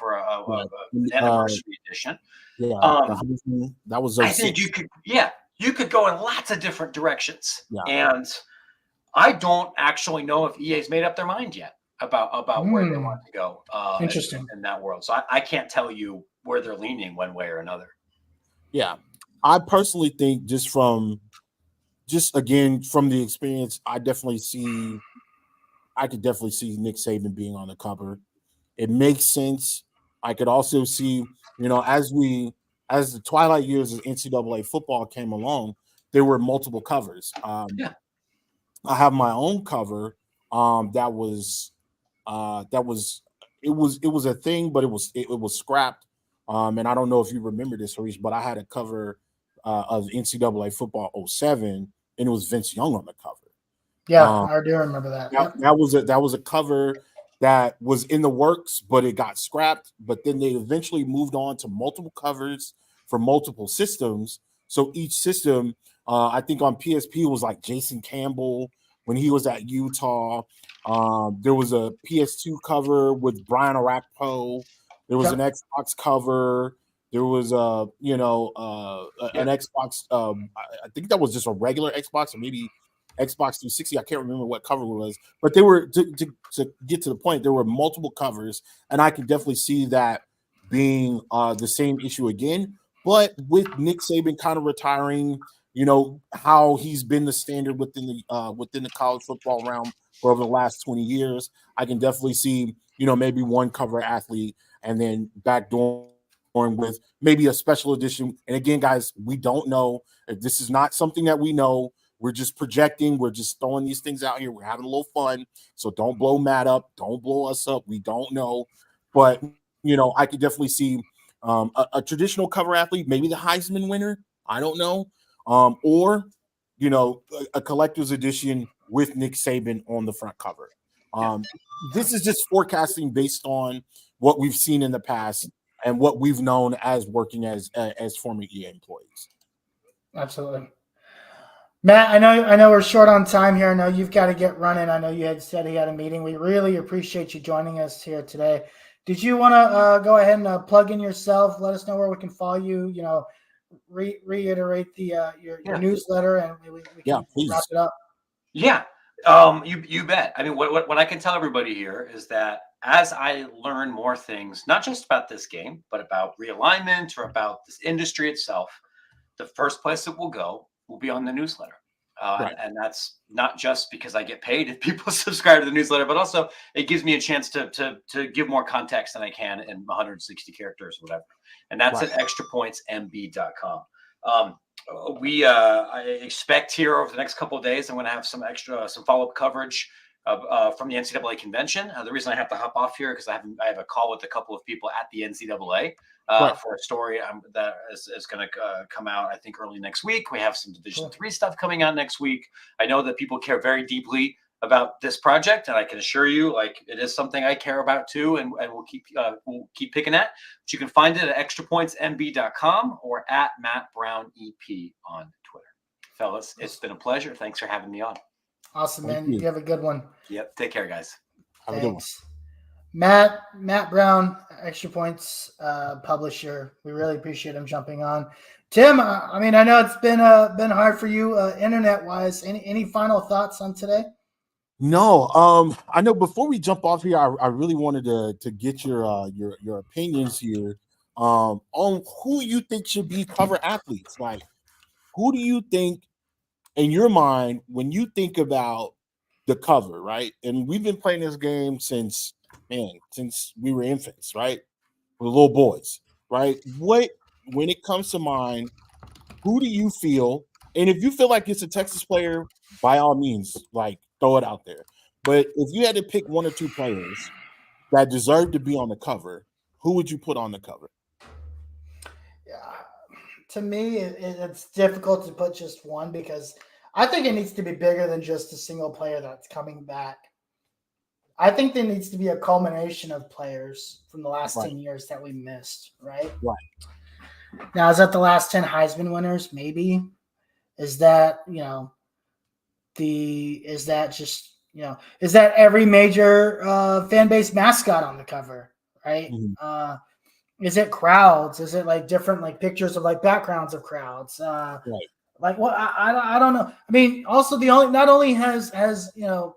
anniversary edition. Yeah, that was. I think you could go in lots of different directions. Yeah. And I don't actually know if EA's made up their mind yet about where they want to go. Interesting in that world. So I can't tell you where they're leaning one way or another. Yeah, I personally think from the experience, I could definitely see Nick Saban being on the cover. It makes sense. I could also see, as the twilight years of NCAA football came along, there were multiple covers. I have my own cover. It was a thing, but it was scrapped. And I don't know if you remember this, Harish, but I had a cover of NCAA football 07, and it was Vince Young on the cover. Yeah, I do remember that. That was a cover that was in the works, but it got scrapped. But then they eventually moved on to multiple covers for multiple systems. So each system, I think on PSP was like Jason Campbell when he was at Utah. There was a PS2 cover with Brian Orakpo. There was an Xbox cover. There was an Xbox. I think that was just a regular Xbox or maybe Xbox 360. I can't remember what cover it was, but they were to get to the point. There were multiple covers, and I can definitely see that being the same issue again. But with Nick Saban kind of retiring, how he's been the standard within the college football realm for over the last 20 years, I can definitely see maybe one cover athlete. And then backdooring with maybe a special edition. And again, guys, we don't know. If this is not something that we know. We're just projecting. We're just throwing these things out here. We're having a little fun. So don't blow Matt up. Don't blow us up. We don't know. But, I could definitely see a traditional cover athlete, maybe the Heisman winner. I don't know. Or, a collector's edition with Nick Saban on the front cover. This is just forecasting based on what we've seen in the past and what we've known as working as former EA employees. Absolutely. Matt, I know we're short on time here. I know you've got to get running. I know you had said he had a meeting. We really appreciate you joining us here today. Did you want to go ahead and plug in yourself? Let us know where we can follow you. Reiterate your newsletter, and we can wrap it up. Yeah. You bet. I mean, what I can tell everybody here is that as I learn more things, not just about this game, but about realignment or about this industry itself, the first place it will go will be on the newsletter. And that's not just because I get paid if people subscribe to the newsletter, but also it gives me a chance to give more context than I can in 160 characters or whatever. And that's at extrapointsmb.com. I expect here over the next couple of days, I'm going to have some follow-up coverage from the NCAA convention. The reason I have to hop off here because I have a call with a couple of people at the NCAA for a story that is going to come out, I think, early next week. We have some Division III stuff coming out next week. I know that people care very deeply about this project, and I can assure you, like, it is something I care about too, and we'll keep picking at. But you can find it at extrapointsmb.com or at Matt Brown EP on Twitter. Fellas, it's been a pleasure. Thanks for having me on. Awesome, Thank man. you. You have a good one. Yep. Take care, guys. Have a good one. Thanks. Matt Brown, Extra Points publisher. We really appreciate him jumping on. Tim, I mean, I know it's been hard for you internet wise. Any final thoughts on today? No, I know before we jump off here, I really wanted to get your opinions here on who you think should be cover athletes. Like, who do you think in your mind when you think about the cover, right? And we've been playing this game since we were infants, right? We're little boys, right? When it comes to mind, who do you feel? And if you feel like it's a Texas player, by all means, like, throw it out there. But if you had to pick one or two players that deserve to be on the cover, who would you put on the cover? Yeah, to me, it's difficult to put just one because I think it needs to be bigger than just a single player that's coming back. I think there needs to be a culmination of players from the last 10 years that we missed, right? Right. Now, is that the last 10 Heisman winners? Maybe. Is that, is that every major fan base mascot on the cover, right? Mm-hmm. Is it crowds? Is it like different like pictures of like backgrounds of crowds? Right. Like what? I don't know. I mean, also not only has the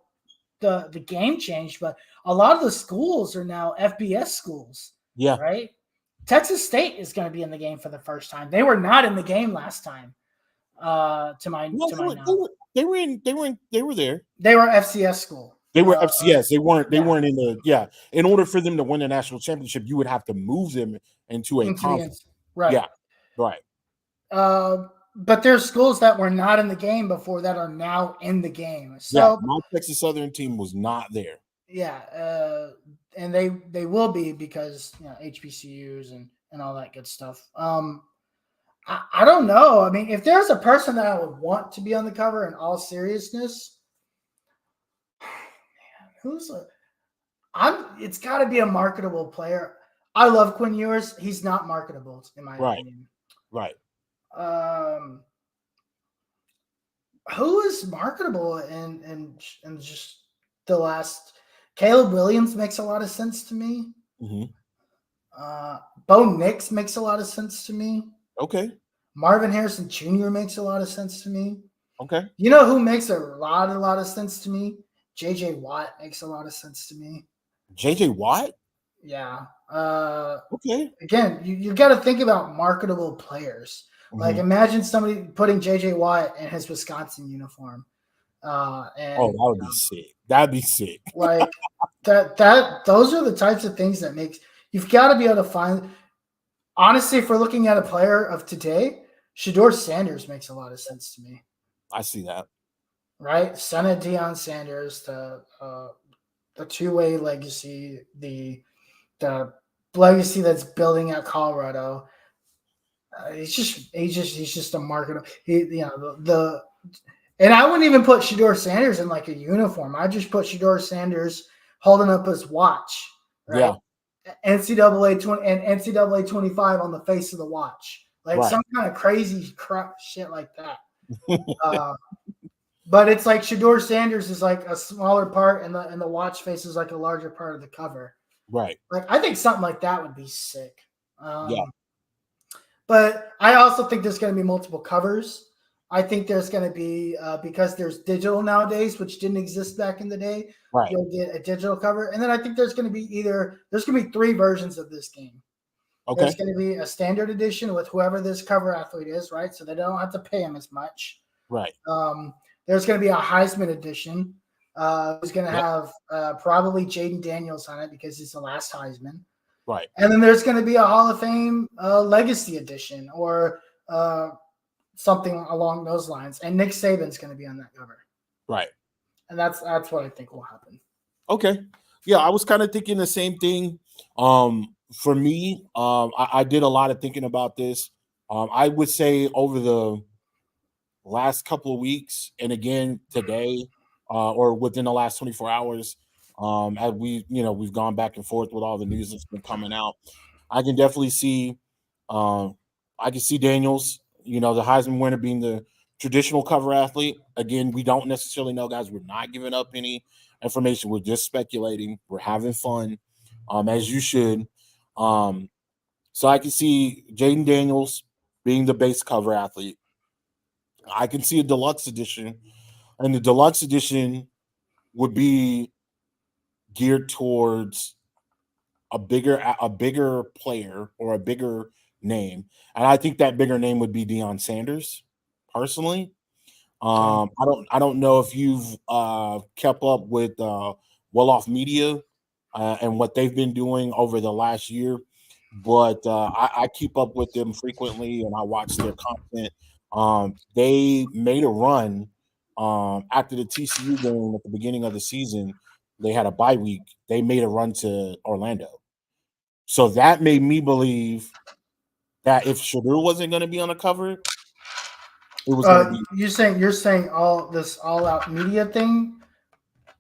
game changed, but a lot of the schools are now FBS schools. Yeah. Right. Texas State is going to be in the game for the first time. They were not in the game last time. To my knowledge. They were there. They were FCS school. They were FCS. They weren't in the In order for them to win the national championship, you would have to move them into a conference. Right. Yeah. Right. But there's schools that were not in the game before that are now in the game. So my Texas Southern team was not there. Yeah, and they will be because HBCUs and all that good stuff. I don't know. I mean, if there's a person that I would want to be on the cover in all seriousness, it's got to be a marketable player. I love Quinn Ewers. He's not marketable in my opinion. Right. Who is marketable and just the last? Caleb Williams makes a lot of sense to me. Mm-hmm. Bo Nix makes a lot of sense to me. Okay. Marvin Harrison Jr. makes a lot of sense to me. Okay. You know who makes a lot of sense to me? JJ Watt makes a lot of sense to me. JJ Watt? Yeah. Okay. Again, you got to think about marketable players. Mm-hmm. Like imagine somebody putting JJ Watt in his Wisconsin uniform. That would be sick. That'd be sick. Like those are the types of things that makes you've got to be able to find. Honestly, if we're looking at a player of today, Shedeur Sanders makes a lot of sense to me. I see that. Right, son of Deion Sanders, the two-way legacy, the legacy that's building at Colorado. He's just a marketable. And I wouldn't even put Shedeur Sanders in like a uniform. I just put Shedeur Sanders holding up his watch. Right? Yeah. NCAA 20 and NCAA 25 on the face of the watch, like some kind of crazy crap shit like that. But it's like Shedeur Sanders is like a smaller part, and the watch face is like a larger part of the cover. Right. Like I think something like that would be sick. But I also think there's going to be multiple covers. I think there's going to be because there's digital nowadays, which didn't exist back in the day. Right. You'll get a digital cover, and then I think there's going to be 3 versions of this game. Okay. There's going to be a standard edition with whoever this cover athlete is, right? So they don't have to pay him as much. Right. There's going to be a Heisman edition. Who's going to have probably Jaden Daniels on it because he's the last Heisman. Right. And then there's going to be a Hall of Fame Legacy edition or something along those lines. And Nick Saban's going to be on that cover. Right. And that's what I think will happen. Okay. Yeah, I was kind of thinking the same thing. For me, I did a lot of thinking about this. I would say over the last couple of weeks, and again today, or within the last 24 hours. As we've gone back and forth with all the news that's been coming out. I can definitely see, I can see Daniels, the Heisman winner being the traditional cover athlete. Again, we don't necessarily know, guys. We're not giving up any information. We're just speculating. We're having fun, as you should. So I can see Jaden Daniels being the base cover athlete. I can see a deluxe edition, and the deluxe edition would be geared towards a bigger player or a bigger name, and I think that bigger name would be Deion Sanders. Personally, I don't know if you've kept up with Well-Off Media and what they've been doing over the last year, but I keep up with them frequently and I watch their content. They made a run after the TCU game at the beginning of the season. They had a bye week. They made a run to Orlando. So that made me believe that if Shadur wasn't going to be on the cover, it was going to be. You're saying all this all-out media thing?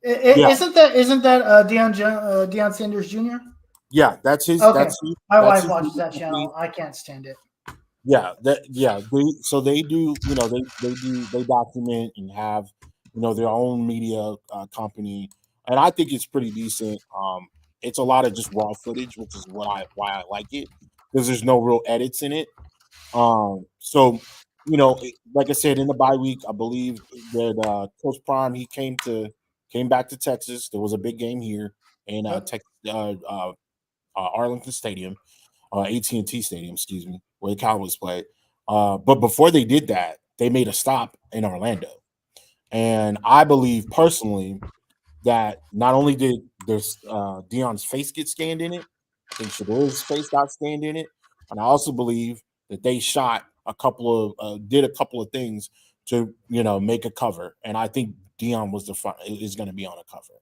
Yeah. Isn't that Deion Sanders Jr.? Yeah, that's his. Okay. That's his, My that's wife his watches that company. channel. I can't stand it. Yeah, they do. They document and have their own media company, and I think it's pretty decent. It's a lot of just raw footage, which is why I like it, because there's no real edits in it. So like I said, in the bye week, I believe that Coach Prime he came back to Texas. There was a big game here in Texas, Arlington Stadium. AT&T Stadium, excuse me, where the Cowboys play. But before they did that, they made a stop in Orlando. And I believe personally that not only did there's Deion's face get scanned in it, I think Shadur's face got scanned in it. And I also believe that they shot did a couple of things to, make a cover. And I think Deion is going to be on a cover.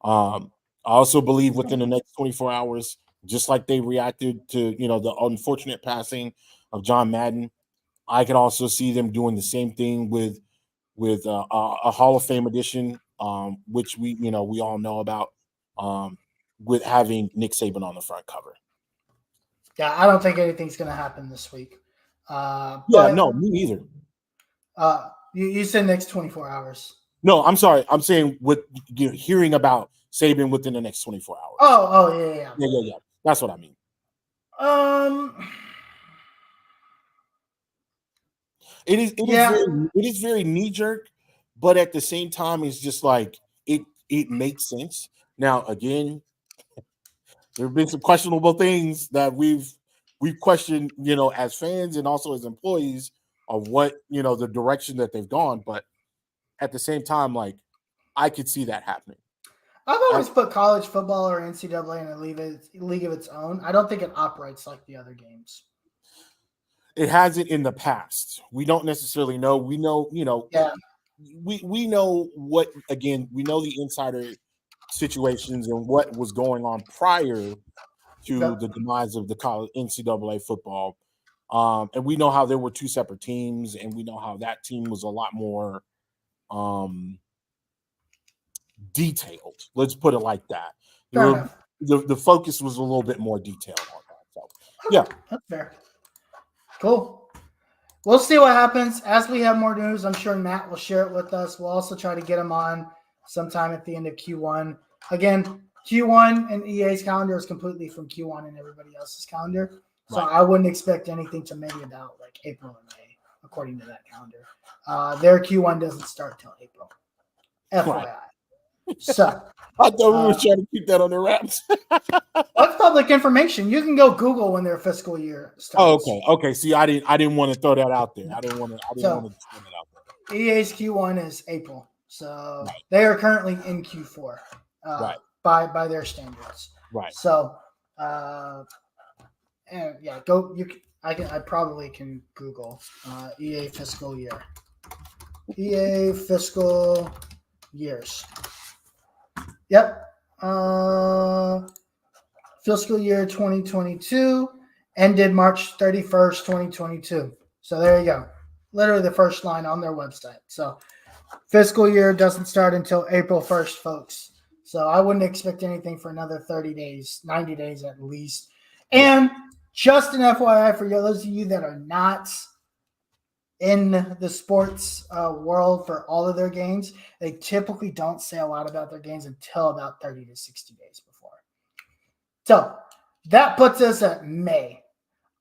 I also believe within the next 24 hours, just like they reacted to, the unfortunate passing of John Madden, I could also see them doing the same thing with a Hall of Fame edition, which we all know about, with having Nick Saban on the front cover. Yeah, I don't think anything's going to happen this week. No, me neither. You said next 24 hours. No, I'm sorry. I'm saying with hearing about Saban within the next 24 hours. Oh, yeah. Yeah. That's what I mean. It is very knee jerk, but at the same time, it's just like it makes sense. Now, again, there have been some questionable things that we've questioned, as fans and also as employees of what the direction that they've gone. But at the same time, like I could see that happening. I've always put college football or NCAA in a league of its own. I don't think it operates like the other games. It hasn't in the past. We don't necessarily know. We know, we know what, again, we know the insider situations and what was going on prior to the demise of the college NCAA football. And we know how there were two separate teams, and we know how that team was a lot more detailed. Let's put it like that. The focus was a little bit more detailed on that. So, yeah, that's fair. Cool. We'll see what happens as we have more news. I'm sure Matt will share it with us. We'll also try to get him on sometime at the end of Q1. Again, Q1 and EA's calendar is completely from Q1 and everybody else's calendar. So I wouldn't expect anything to maybe about like April or May, according to that calendar. Their Q1 doesn't start till April. FYI. Right. So I thought we were trying to keep that on the wraps. That's public information. You can go Google when their fiscal year starts. Oh, okay. See, I didn't want to throw that out there. I didn't want to throw that out there. EA's Q1 is April, so they are currently in Q4. By their standards. Right. So, and yeah, go. I probably can Google EA fiscal year. EA fiscal years. Yep. Fiscal year 2022 ended March 31st, 2022. So there you go. Literally the first line on their website. So Fiscal year doesn't start until April 1st, folks. So I wouldn't expect anything for another 30 days, 90 days at least. And just an FYI for those of you that are not in the sports world for all of their games, they typically don't say a lot about their games until about 30 to 60 days before. So that puts us at May.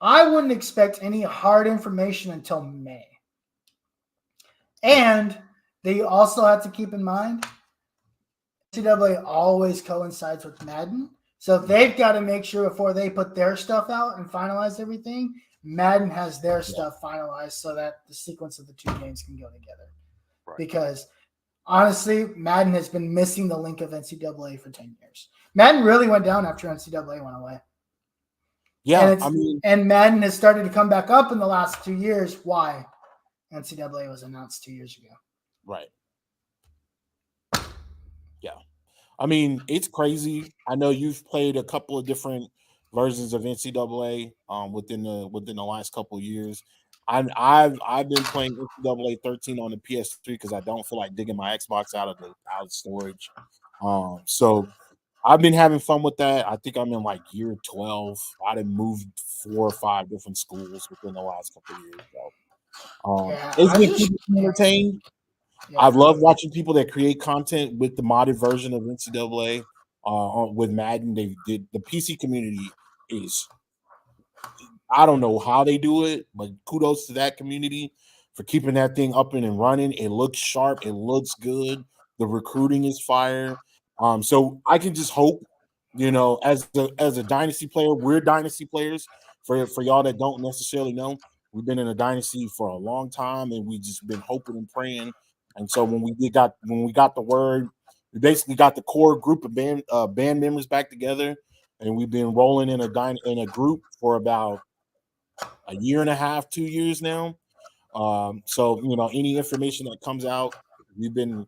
I wouldn't expect any hard information until May. And they also have to keep in mind, NCAA always coincides with Madden. So they've got to make sure before they put their stuff out and finalize everything, Madden has their stuff finalized so that the sequence of the two games can go together. Right. Because honestly, Madden has been missing the link of NCAA for 10 years. Madden really went down after NCAA went away. Yeah, and Madden has started to come back up in the last 2 years. Why? NCAA was announced 2 years ago. Right. Yeah. I mean, it's crazy. I know you've played a couple of different versions of NCAA within the last couple of years. I've been playing NCAA 13 on the PS3 because I don't feel like digging my Xbox out of storage. So I've been having fun with that. I think I'm in like year 12. I done moved 4 or 5 different schools within the last couple of years. So it's been keeping me entertained. Yeah. I've loved watching people that create content with the modded version of NCAA with Madden. They did the PC community is, I don't know how they do it, but kudos to that community for keeping that thing up and running. It looks sharp. It looks good. The recruiting is fire. So I can just hope, as a dynasty player, we're dynasty players. For y'all that don't necessarily know, we've been in a dynasty for a long time, and we just been hoping and praying. And so when we got the word, we basically got the core group of band members back together, and we've been rolling in a group for about a year and a half, 2 years now. So any information that comes out, we've been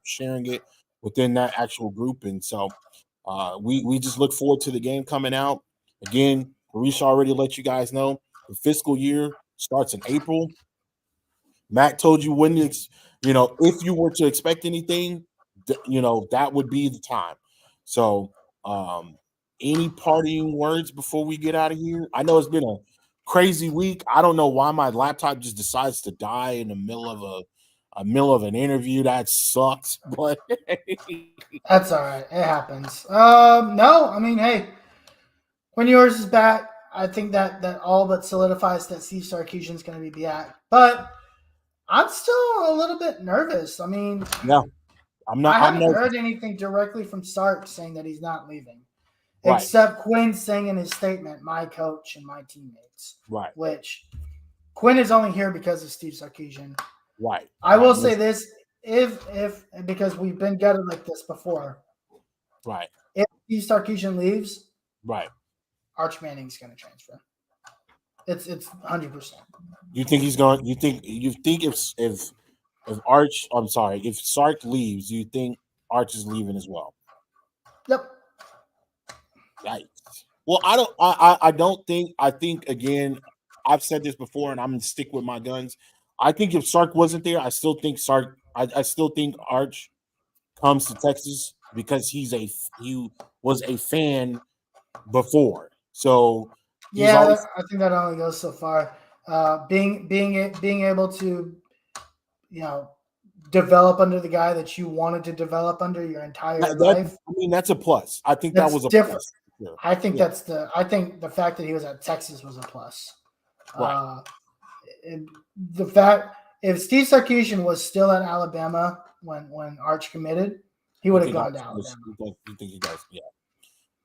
sharing it within that actual group, and so we just look forward to the game coming out. Again, Harish already let you guys know the fiscal year starts in April. Matt told you when if you were to expect anything, that would be the time. So any parting words before we get out of here? I know it's been a crazy week. I don't know why my laptop just decides to die in the middle of an interview. That sucks, but that's all right. It happens. No, I mean, hey, when yours is back, I think that all but solidifies that Steve Sarkisian is going to be back. But I'm still a little bit nervous. I mean, no, I'm not. I haven't heard anything directly from Sark saying that he's not leaving, right. Except Quinn saying in his statement, "My coach and my teammates." Right. Which Quinn is only here because of Steve Sarkisian. Right. I will say this: if because we've been gutted like this before. Right. If Steve Sarkisian leaves, right, Arch Manning's going to transfer. It's 100%. You think he's going? You think if Arch? I'm sorry, if Sark leaves, you think Arch is leaving as well? Yep. Right. Well, I don't think. I think again, I've said this before, and I'm gonna stick with my guns. I think if Sark wasn't there, I still think Sark. I still think Arch comes to Texas because he was a fan before. So yeah, I think that only goes so far. Being able to, develop under the guy that you wanted to develop under your entire life. I mean, that's a plus. I think that was a different. Plus. Sure. I think I think the fact that he was at Texas was a plus. Right. The fact if Steve Sarkisian was still at Alabama when Arch committed, he would have gone to Alabama. You think he does? Yeah.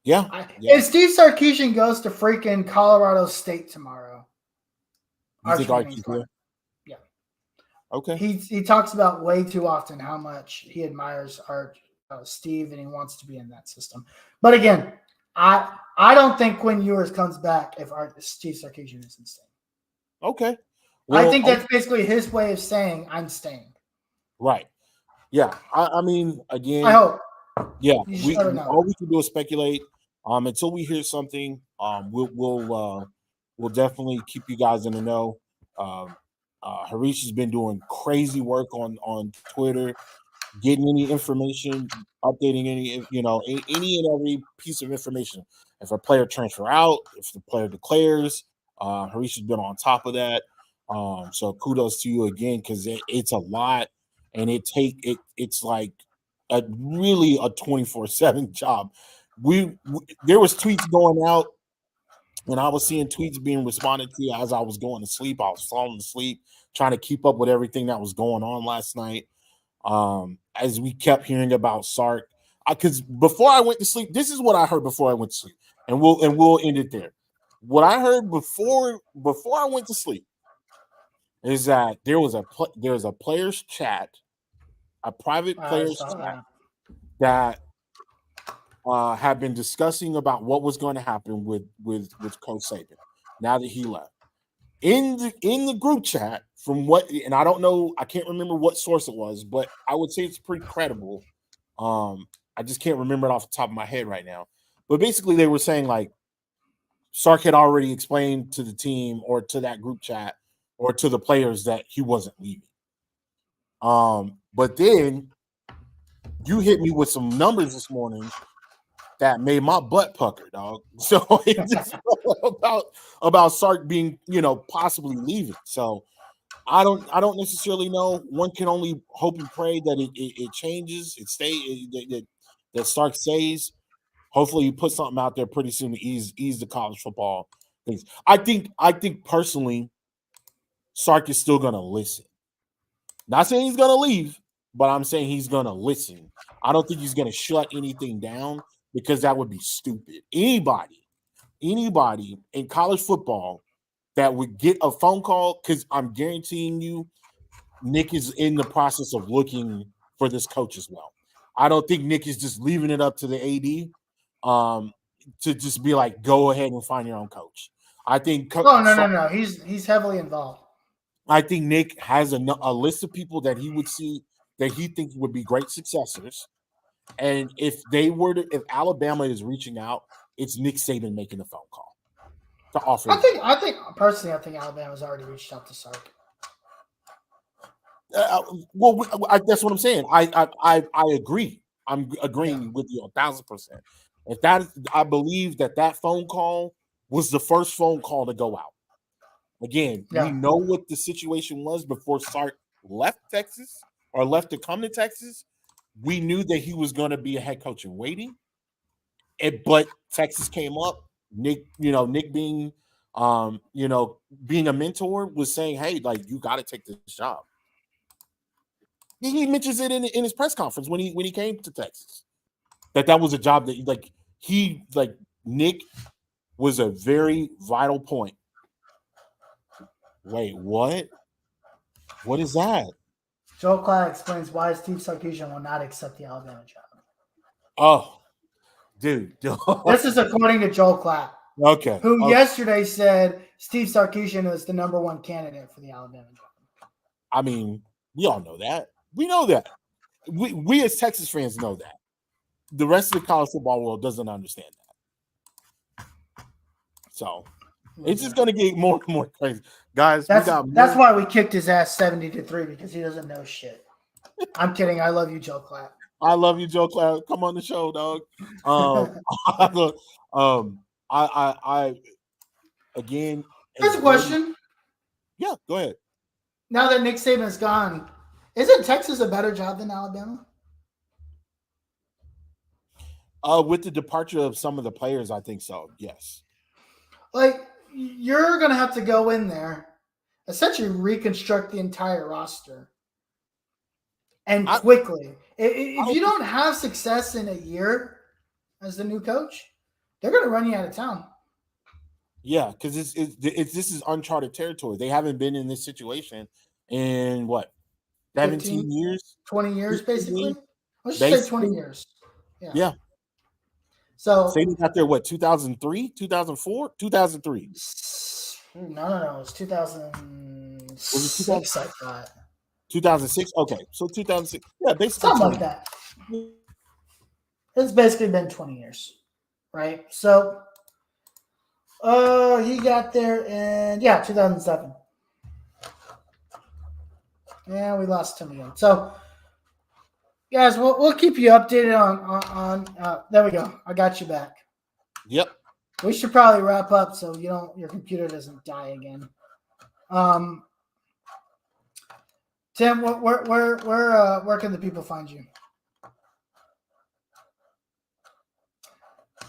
Yeah. If Steve Sarkisian goes to freaking Colorado State tomorrow, you think Archie's here? Yeah. Okay. He talks about way too often how much he admires Steve and he wants to be in that system. But again, I don't think Quinn Ewers comes back if Steve Sarkisian isn't staying. Okay. Well, I think that's basically his way of saying I'm staying. Right. Yeah. I mean, again, I hope. Yeah. All we can do is speculate. Until we hear something, we'll definitely keep you guys in the know. Harish has been doing crazy work on Twitter, getting any information, updating any any and every piece of information. If a player transfer out, if the player declares, Harish has been on top of that. So kudos to you again, because it's a lot, and it's like really a 24/7 job. There was tweets going out, and I was seeing tweets being responded to as I was going to sleep. I was falling asleep, trying to keep up with everything that was going on last night. As we kept hearing about Sark, because before I went to sleep, this is what I heard before I went to sleep, and we'll end it there. What I heard before I went to sleep is that there was a players chat, a private players chat that had been discussing about what was going to happen with Coach Saban now that he left. In the group chat, from what, and I don't know, I can't remember what source it was, but I would say it's pretty credible. I just can't remember it off the top of my head right now. But basically, they were saying like Sark had already explained to the team or to that group chat or to the players that he wasn't leaving. But then you hit me with some numbers this morning that made my butt pucker, dog. So it's just about Sark being, possibly leaving. So I don't necessarily know. One can only hope and pray that it changes, it stays, that Sark stays. Hopefully, you put something out there pretty soon to ease the college football things. I think personally, Sark is still gonna listen. Not saying he's gonna leave, but I'm saying he's gonna listen. I don't think he's gonna shut anything down, because that would be stupid. Anybody in college football that would get a phone call, because I'm guaranteeing you, Nick is in the process of looking for this coach as well. I don't think Nick is just leaving it up to the AD to just be like, go ahead and find your own coach. I think. No. He's heavily involved. I think Nick has a list of people that he would see that he thinks would be great successors. And if Alabama is reaching out, it's Nick Saban making a phone call to offer. I think personally, Alabama's already reached out to Sark. That's what I'm saying. I agree. I'm agreeing with you 1,000%. I believe that phone call was the first phone call to go out. Again, we know what the situation was before Sark left Texas or left to come to Texas. We knew that he was going to be a head coach in waiting, but Texas came up. Nick being, being a mentor, was saying, "Hey, like, you got to take this job." He mentions it in his press conference when he came to Texas, that was a job that Nick was a very vital point. Wait, what? What is that? Joel Klatt explains why Steve Sarkisian will not accept the Alabama job. Oh, dude. This is according to Joel Klatt. Okay. Who yesterday said Steve Sarkisian is the number one candidate for the Alabama job. I mean, we all know that. We know that. We as Texas fans know that. The rest of the college football world doesn't understand that. So it's just going to get more and more crazy. Guys, that's why we kicked his ass 70-3, because he doesn't know shit. I'm kidding. I love you, Joe Klatt. I love you, Joe Klatt. Come on the show, dog. I again. Here's a question. Yeah, go ahead. Now that Nick Saban's gone, isn't Texas a better job than Alabama? With the departure of some of the players, I think so. Yes. Like, you're going to have to go in there, essentially reconstruct the entire roster, and quickly. If you don't have success in a year as the new coach, they're going to run you out of town. Yeah, because this is uncharted territory. They haven't been in this situation in what, 17 years? 20 years, basically. Let's just say 20 years. Yeah. So Saban got there, what, 2003, 2004, 2003? No. It was 2006, I thought. 2006? Okay. So 2006. Yeah, basically. Something like that. It's basically been 20 years, right? So he got there in, 2007. Yeah, we lost Tim again. So, guys, we'll keep you updated on there we go. I got you back. Yep. We should probably wrap up so your computer doesn't die again. Tim, where can the people find you?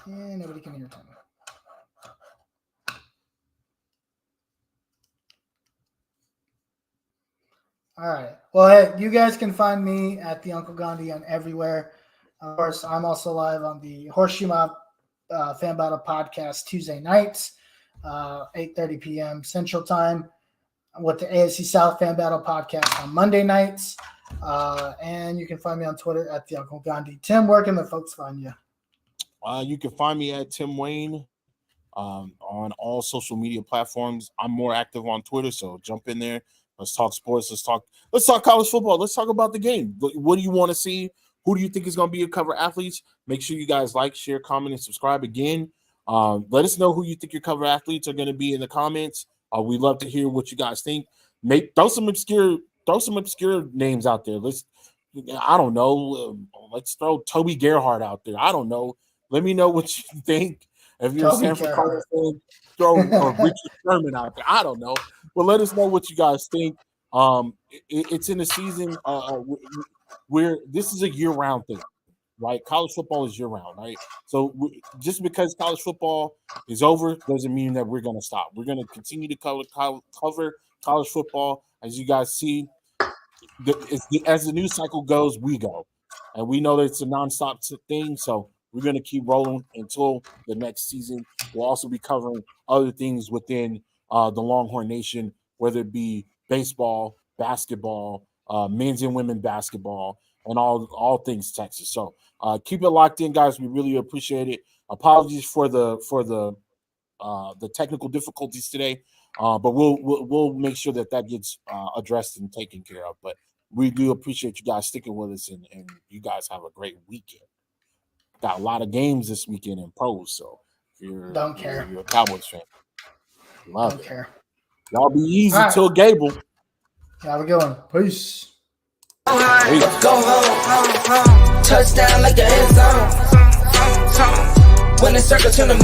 Yeah, nobody can hear Tim. All right. Well, hey, you guys can find me at the Uncle Gandhi on everywhere. Of course, I'm also live on the Horseshoe Mob Fan Battle podcast Tuesday nights, 8:30 p.m. Central Time, with the AFC South Fan Battle podcast on Monday nights. And you can find me on Twitter at the Uncle Gandhi. Tim, where can the folks find you? You can find me at Tim Wayne on all social media platforms. I'm more active on Twitter, so jump in there. Let's talk sports. Let's talk college football. Let's talk about the game. What do you want to see? Who do you think is going to be your cover athletes? Make sure you guys like, share, comment, and subscribe again. Let us know who you think your cover athletes are going to be in the comments. We'd love to hear what you guys think. Throw some obscure names out there. I don't know. Let's throw Toby Gerhart out there. I don't know. Let me know what you think. If you're a Sanford Cardinals fan, throw Richard Sherman out there. I don't know. But let us know what you guys think. It's in a season where this is a year-round thing, right? College football is year-round, right? So just because college football is over doesn't mean that we're going to stop. We're going to continue to cover college football. As you guys see, as the news cycle goes, we go. And we know that it's a nonstop thing, so we're going to keep rolling until the next season. We'll also be covering other things within the Longhorn Nation, whether it be baseball, basketball, men's and women's basketball, and all things Texas. So keep it locked in, guys. We really appreciate it. Apologies for the technical difficulties today, but we'll make sure that gets addressed and taken care of. But we do appreciate you guys sticking with us, and you guys have a great weekend. Got a lot of games this weekend in pros, so if you're a Cowboys fan, don't care. Y'all be easy till Gable. Have a good one. Peace. Go home. Touchdown like the end zone. When the circle turn the